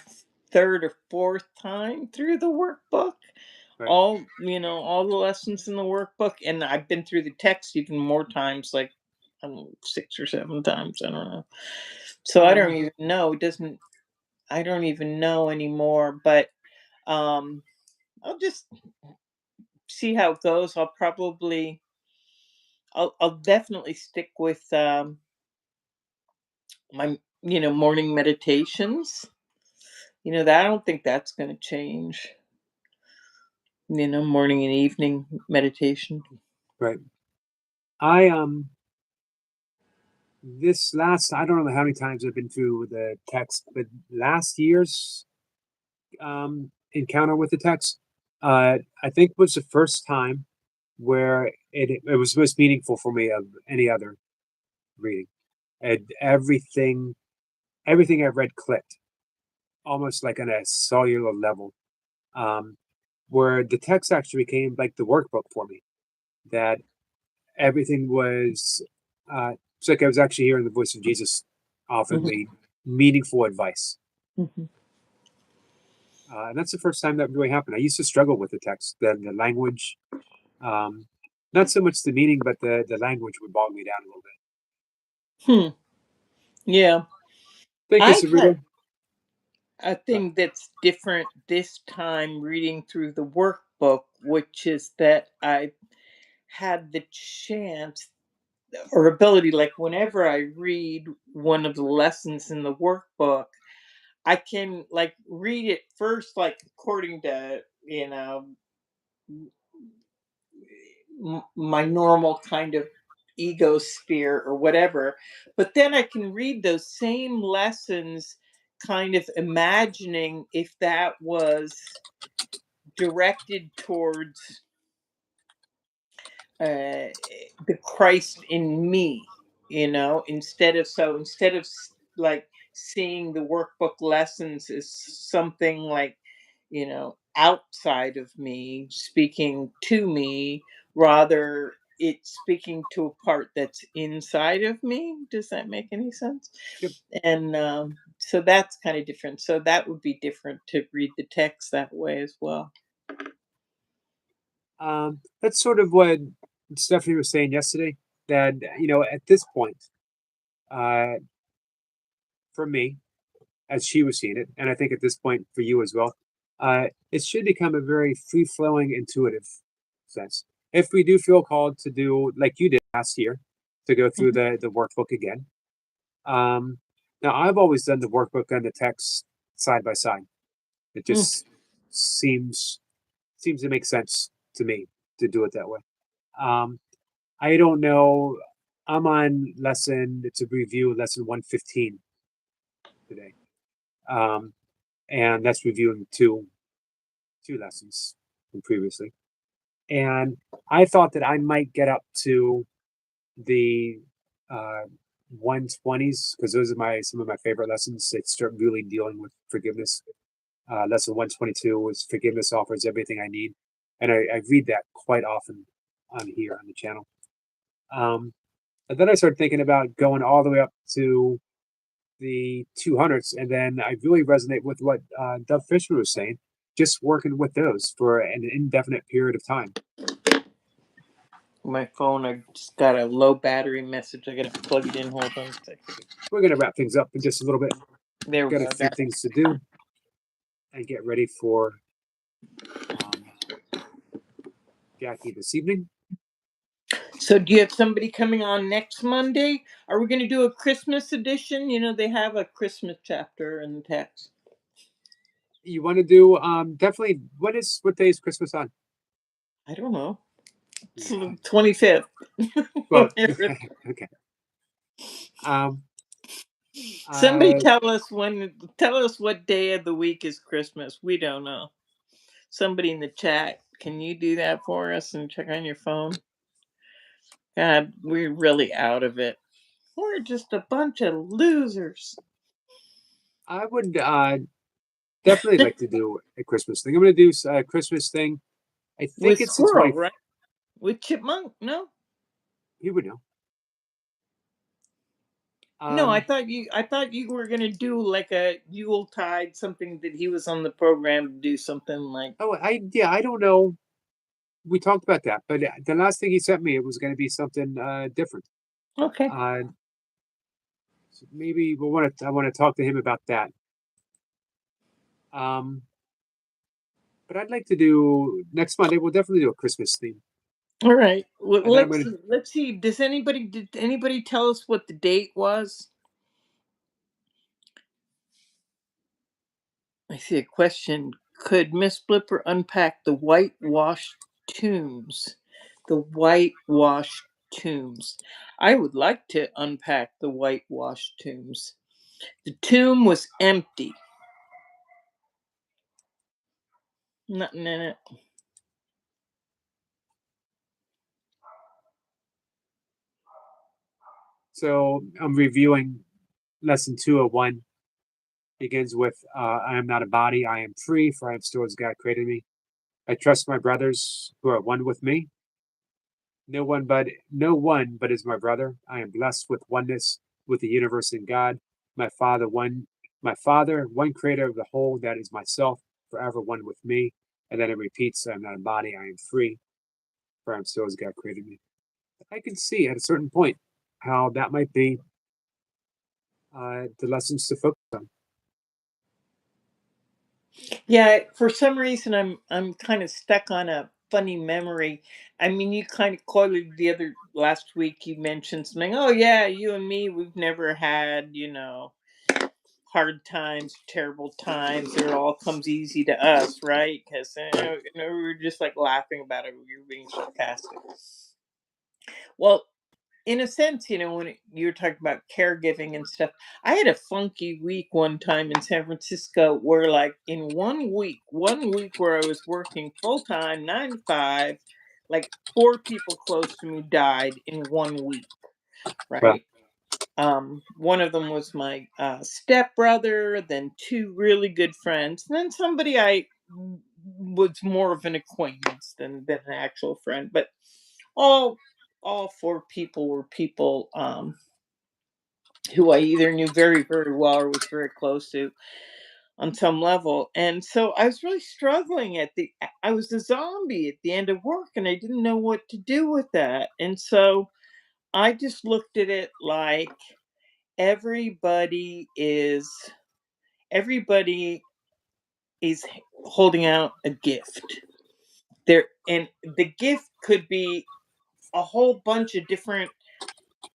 third or fourth time through the workbook.
right.
All the lessons in the workbook, and I've been through the text even more times, like I don't know, 6 or 7 times. I don't know. So I don't
Um,
even know. It doesn't. I don't even know anymore. But um, I'll just see how it goes. I'll definitely stick with my morning meditations. That I don't think that's going to change. Morning and evening meditation.
right. I this last, I don't know how many times I've been through the text, but last year's encounter with the text, I think was the first time where it was most meaningful for me of any other reading. And everything I've read clicked almost like on a cellular level, um, where the text actually became like the workbook for me. That everything was, it's like I was actually hearing the voice of Jesus offering
Mhm,
me meaningful advice.
mhm.
And that's the first time that really happened. I used to struggle with the text, the language, um, not so much the meaning, but the language would bog me down a little bit.
Hmm. Yeah,
Thank you,
I
Sabrina.
had a
But
thing that's different this time reading through the workbook, which is that I had the chance or ability, like whenever I read one of the lessons in the workbook, I can like read it first, like according to, my normal kind of ego sphere or whatever. But then I can read those same lessons, kind of imagining if that was directed towards uh, the Christ in me, instead of like seeing the workbook lessons as something like, outside of me, speaking to me, rather it's speaking to a part that's inside of me. Does that make any sense?
yep,
And so that's kind of different. So that would be different to read the text that way as well.
that's sort of what Stephanie was saying yesterday. That at this point, uh, for me, as she was seeing it, and I think at this point for you as well, it should become a very free flowing, intuitive sense. If we do feel called to do like you did last year, to go through
Mhm.
the workbook again. Um, Now I've always done the workbook and the text side by side. It
Mm.
just seems to make sense to me to do it that way. Um, I don't know. I'm on lesson. It's a review lesson 115 today, um, and that's reviewing two lessons from previously. And I thought that I might get up to the uh, 120s because those are my some of my favorite lessons that start really dealing with forgiveness. Lesson 122 was forgiveness offers everything I need, and I read that quite often on here on the channel. And then I started thinking about going all the way up to the 200s, and then I really resonate with what Doug Fisher was saying, just working with those for an indefinite period of time.
My phone, I just got a low battery message. I gotta plug it in. Hold on a second.
We're going to wrap things up in just a little bit.
There we
Got a
go.
few things to do and get ready for um, Jackie this evening.
So, do you have somebody coming on next Monday? Are we going to do a Christmas edition? They have a Christmas chapter in the text.
You want to do definitely what day is Christmas on?
I don't know. It's
Yeah.
the 25th.
Well, okay. Um,
Somebody
uh,
tell us what day of the week is Christmas. We don't know. Somebody in the chat, can you do that for us and check on your phone? God, we're really out of it. We're just a bunch of losers.
I would definitely like to do a Christmas thing. I'm going to do a Christmas thing. I think
With
it's the
squirrel,
20th.
right? With chipmunk? No.
You would know.
No, I
Um,
thought you were gonna do like a Yuletide, something that he was on the program to do something like.
oh, I don't know. We talked about that, but the last thing he sent me, it was going to be something different.
Okay.
Uh, so maybe I want to talk to him about that. Um, but I'd like to do next Monday. We'll definitely do a Christmas theme,
All right. Well,
and then I'm
let's
going to.
see. Let's see. Did anybody tell us what the date was? I see a question. Could Miss Blipper unpack the whitewashed tombs? The whitewashed tombs. I would like to unpack the whitewashed tombs. The tomb was empty. Nothing in it.
So I'm reviewing lesson 201. Begins with I am not a body, I am free, for I am still as God created me. I trust my brothers who are one with me. No one but is my brother. I am blessed with oneness with the universe and God. My Father, one creator of the whole, that is myself, forever one with me. And then it repeats, I am not a body, I am free, for I am still as God created me. I can see at a certain point how that might be the lessons to focus on.
Yeah, for some reason I'm kind of stuck on a funny memory. I mean, you kind of quoted the other last week. You mentioned something. Oh yeah, you and me, we've never had hard times, terrible times. It all comes easy to us, right? Because
Right.
we were just like laughing about it. We were being sarcastic. Well, in a sense, when you were talking about caregiving and stuff, I had a funky week one time in San Francisco where, like, in one week where I was working full time, 9 to 5, like 4 people close to me died in one week,
Well,
right? One of them was my stepbrother, then two really good friends, and then somebody was more of an acquaintance than an actual friend, but all all 4 people were people who I either knew very, very well or was very close to on some level. And so I was really struggling I was a zombie at the end of work and I didn't know what to do with that. And so I just looked at it like everybody is everybody is holding out a gift. And the gift could be a whole bunch of different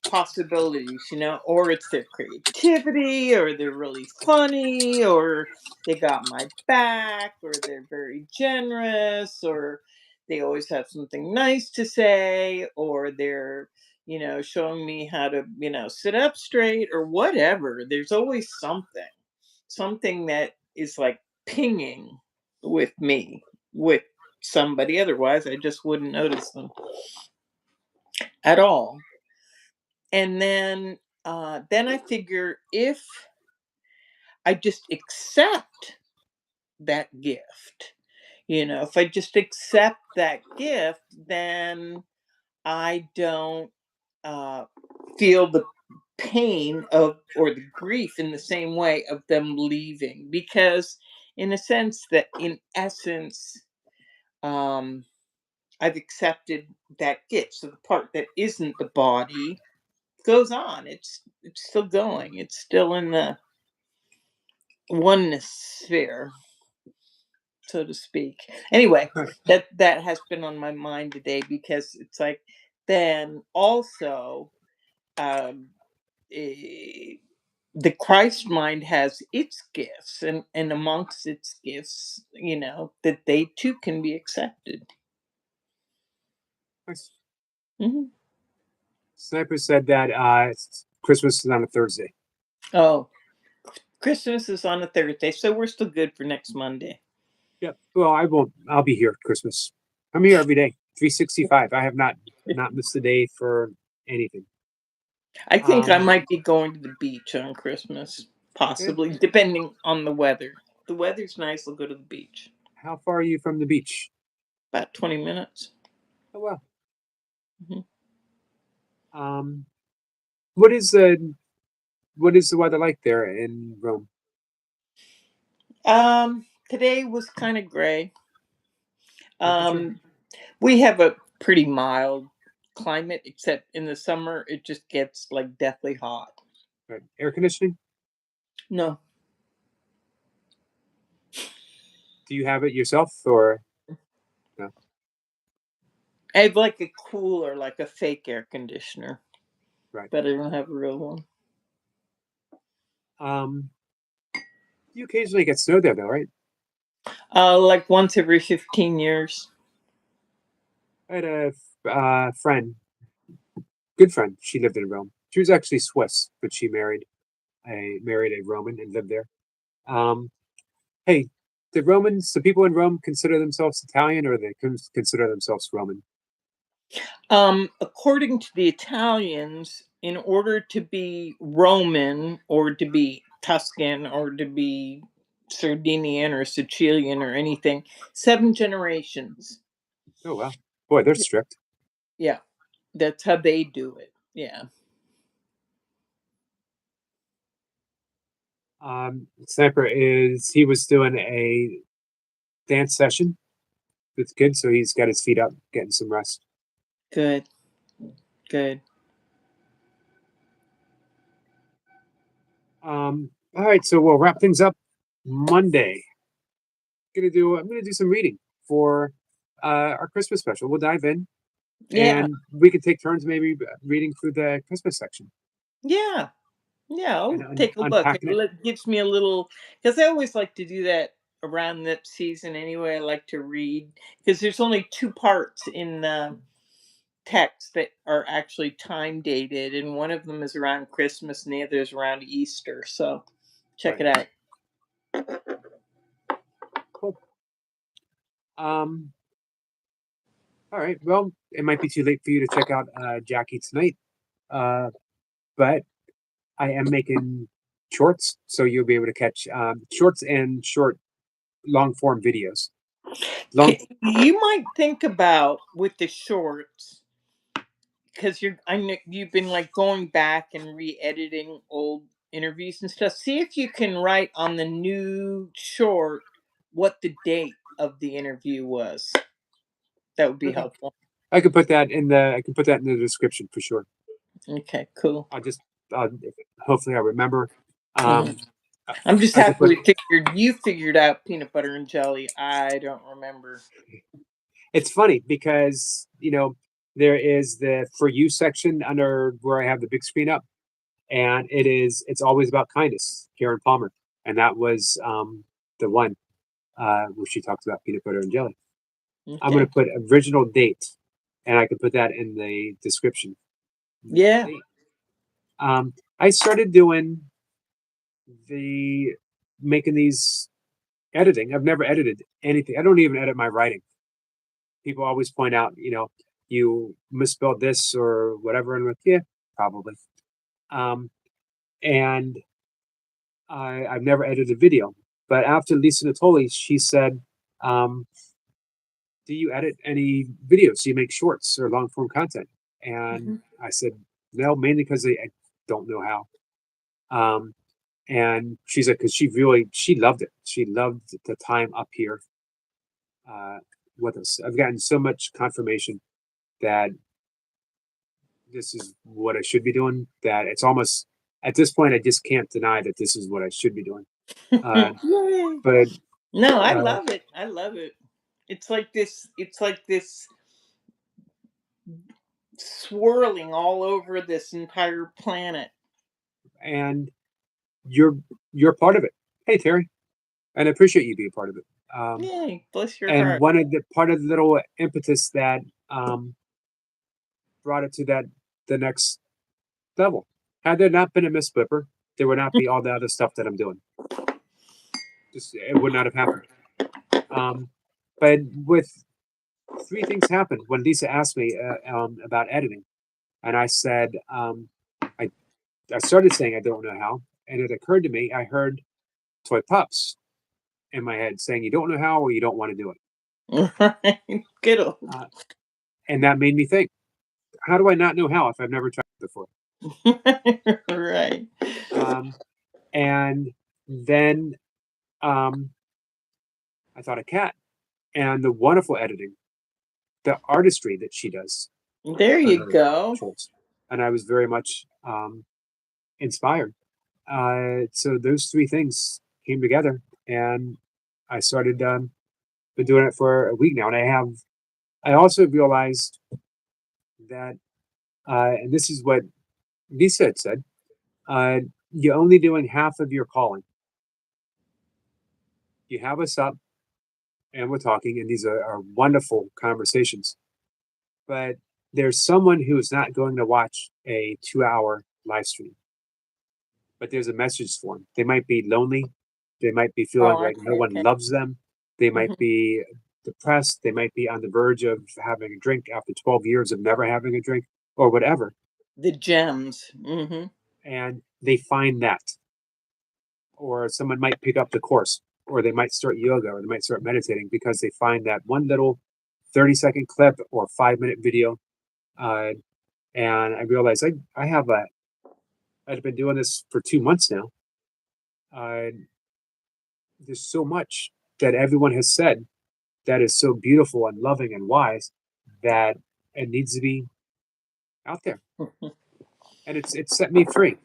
possibilities, or it's their creativity, or they're really funny, or they got my back, or they're very generous, or they always have something nice to say, or they're, showing me how to, sit up straight, or whatever. There's always something that is like pinging with me, with somebody. Otherwise, I just wouldn't notice them at all. And then I figure if I just accept that gift, if I just accept that gift, then I don't uh, feel the pain of or the grief in the same way of them leaving, because in a sense that in essence, um, I've accepted that gift. So the part that isn't the body goes on. It's still going. It's still in the oneness sphere, so to speak. Anyway,
right.
that has been on my mind today because it's like then also um, eh, the Christ mind has its gifts, and amongst its gifts, that they too can be accepted.
Nice.
Hmm.
Sniper said that Christmas is on a Thursday.
Oh, Christmas is on a Thursday, so we're still good for next Monday.
Yep. Well, I won't. I'll be here at Christmas. I'm here every day, 365. I have not missed a day for anything.
I think I
Um,
might be going to the beach on Christmas,
okay.
possibly, depending on the weather. If the weather's nice, I'll go to the beach.
How far are you from the beach?
About 20 minutes.
Oh well.
Mhm.
Um, what is the what is the weather like there in Rome?
Today was kind of gray.
Temperature?
Um, we have a pretty mild climate, except in the summer it just gets like deathly hot.
Right. Air conditioning?
No,
Do you have it yourself or no?
I have like a cooler, like a fake air conditioner,
Right.
but I don't have a real one.
Um, you occasionally get snow there though, right?
Like once every 15 years.
I had a friend good friend. She lived in Rome. She was actually Swiss, but she married a Roman and lived there. Um, hey, the people in Rome consider themselves Italian, or they consider themselves Roman?
According to the Italians, in order to be Roman or to be Tuscan or to be Sardinian or Sicilian or anything, 7 generations.
Oh wow, boy, they're strict.
Yeah, that's how they do it. Yeah.
Sniper is he was doing a dance session with kids, so he's got his feet up, getting some rest.
Good. Good.
All right, so we'll wrap things up Monday. I'm gonna do some reading for our Christmas special. We'll dive in,
Yeah.
and we can take turns maybe reading through the Christmas section
Yeah. Yeah.
and
I'll take a look.
unpacking it.
It gives me a little, because I always like to do that around that season anyway. I like to read because there's only two parts in the texts that are actually time dated, and one of them is around Christmas, and the other is around Easter. So check
Right.
it out.
Cool. Um, all right. Well, it might be too late for you to check out Jackie tonight, uh, but I am making shorts, so you'll be able to catch shorts and short long form videos. Long,
You might think about with the shorts, because I know you've been like going back and re-editing old interviews and stuff. See if you can write on the new short what the date of the interview was. That would be
okay,
helpful.
I can put that in the description for sure.
Okay, cool.
I'll just uh, hopefully I remember.
Mhm.
Um, I
I'm just
I could
happy
put
we figured you figured out peanut butter and jelly. I don't remember.
it's funny because there is the for you section under where I have the big screen up, and it's always about kindness. Karen Palmer, and that was the one where she talks about peanut butter and jelly. I'm going
Okay.
to put original date, and I can put that in the description.
Yeah.
Date. I started doing the making these editing. I've never edited anything. I don't even edit my writing. People always point out, you misspelled this or whatever, and I'm like, yeah, probably. Um, and I've never edited video. But after Lisa Natoli, she said, um, "Do you edit any videos? Do you make shorts or long form content?" And
Mhm.
I said, "No, mainly because I don't know how." Um, and she's like, "Because she loved it. She loved the time up here uh, with us. I've gotten so much confirmation that this is what I should be doing. That it's almost at this point I just can't deny that this is what I should be doing. Uh,
Yay.
but
No, I
uh,
love it. I love it. It's like this swirling all over this entire planet.
and you're you're part of it. Hey Terry, and I appreciate you being part of it.
Yay, bless your
And
heart.
one of the part of the little impetus that brought it to the next level. Had there not been a Ms.Blipper, there would not be all the other stuff that I'm doing. Just it would not have happened. Um, but with three things happened when Lisa asked me about editing, and I said I I started saying I don't know how, and it occurred to me I heard toy pups in my head saying you don't know how or you don't want to do it,
Right. Good old.
uh, and that made me think: how do I not know how if I've never tried it before?
Right.
Um, and then um, I thought a cat and the wonderful editing, the artistry that she does
There
for
you
her
go.
shorts, and I was very much inspired. So those three things came together, and I started been doing it for a week now, and I also realized that, and this is what Lisa had said, uh, you're only doing half of your calling. You have us up, and we're talking, and these are wonderful conversations, but there's someone who is not going to watch a 2-hour live stream, but there's a message for them. They might be lonely. They might be feeling like no one
okay.
loves them. They might
Mhm.
be depressed. They might be on the verge of having a drink after 12 years of never having a drink or whatever.
The gems. Hmm.
And they find that. Or someone might pick up the course, or they might start yoga, or they might start meditating because they find that one little 30-second clip or 5-minute video. And I realized I've been doing this for 2 months now. There's so much that everyone has said that is so beautiful and loving and wise that it needs to be out there. And it's set me free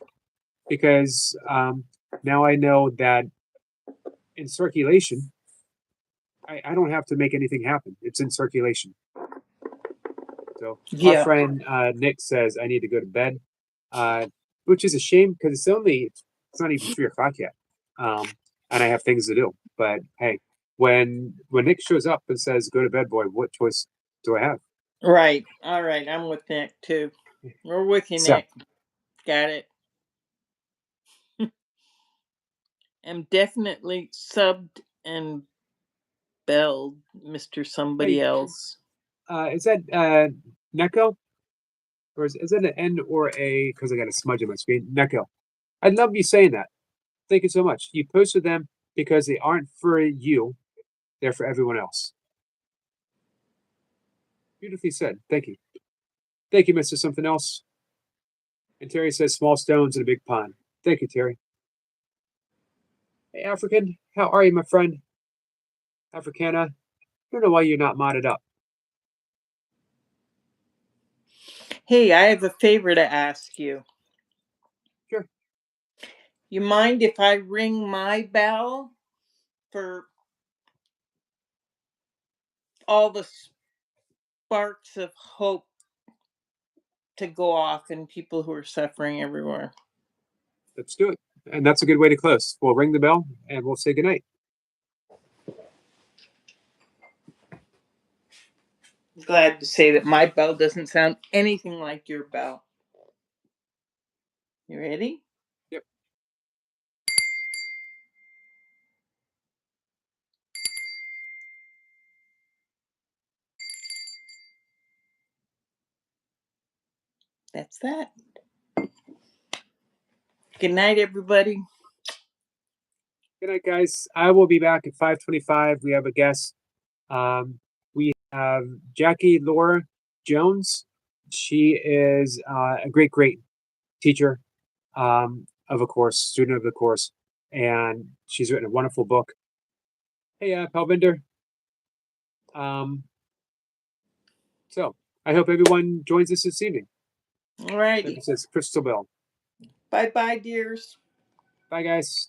because now I know that in circulation, I don't have to make anything happen. It's in circulation. So our
Yeah.
friend Nick says I need to go to bed, uh, which is a shame because it's not even 3 o'clock yet, and I have things to do. But hey, when Nick shows up and says go to bed, boy, what choice do I have?
Right. All right. I'm with Nick too. We're with you,
So
Nick. Got it. I'm definitely subbed and belled, Mr.
hey,
Somebody Else.
is that Neko or is that an N or a? Because I got a smudge on my screen. Neko. I love you saying that. Thank you so much. You posted them because they aren't for you; they're for everyone else. Beautifully said. Thank you. Thank you, Mr. Something Else. And Terry says small stones in a big pond. Thank you, Terry. Hey, African, how are you, my friend? Africana, I don't know why you're not modded up.
Hey, I have a favor to ask you.
Sure.
You mind if I ring my bell for all the sparks of hope to go off in people who are suffering everywhere?
Let's do it. And that's a good way to close. We'll ring the bell and we'll say goodnight.
Glad to say that my bell doesn't sound anything like your bell. You ready?
Yep.
That's that. Good night, everybody.
Good night, guys. I will be back at 5:25. We have a guest. We have Jackie Laura Jones. She is a great teacher of a course, student of the course, and she's written a wonderful book. Hey, Palvinder. Um, so I hope everyone joins us this evening.
All righty.
This is Crystal Bell.
Bye bye, dears.
Bye, guys.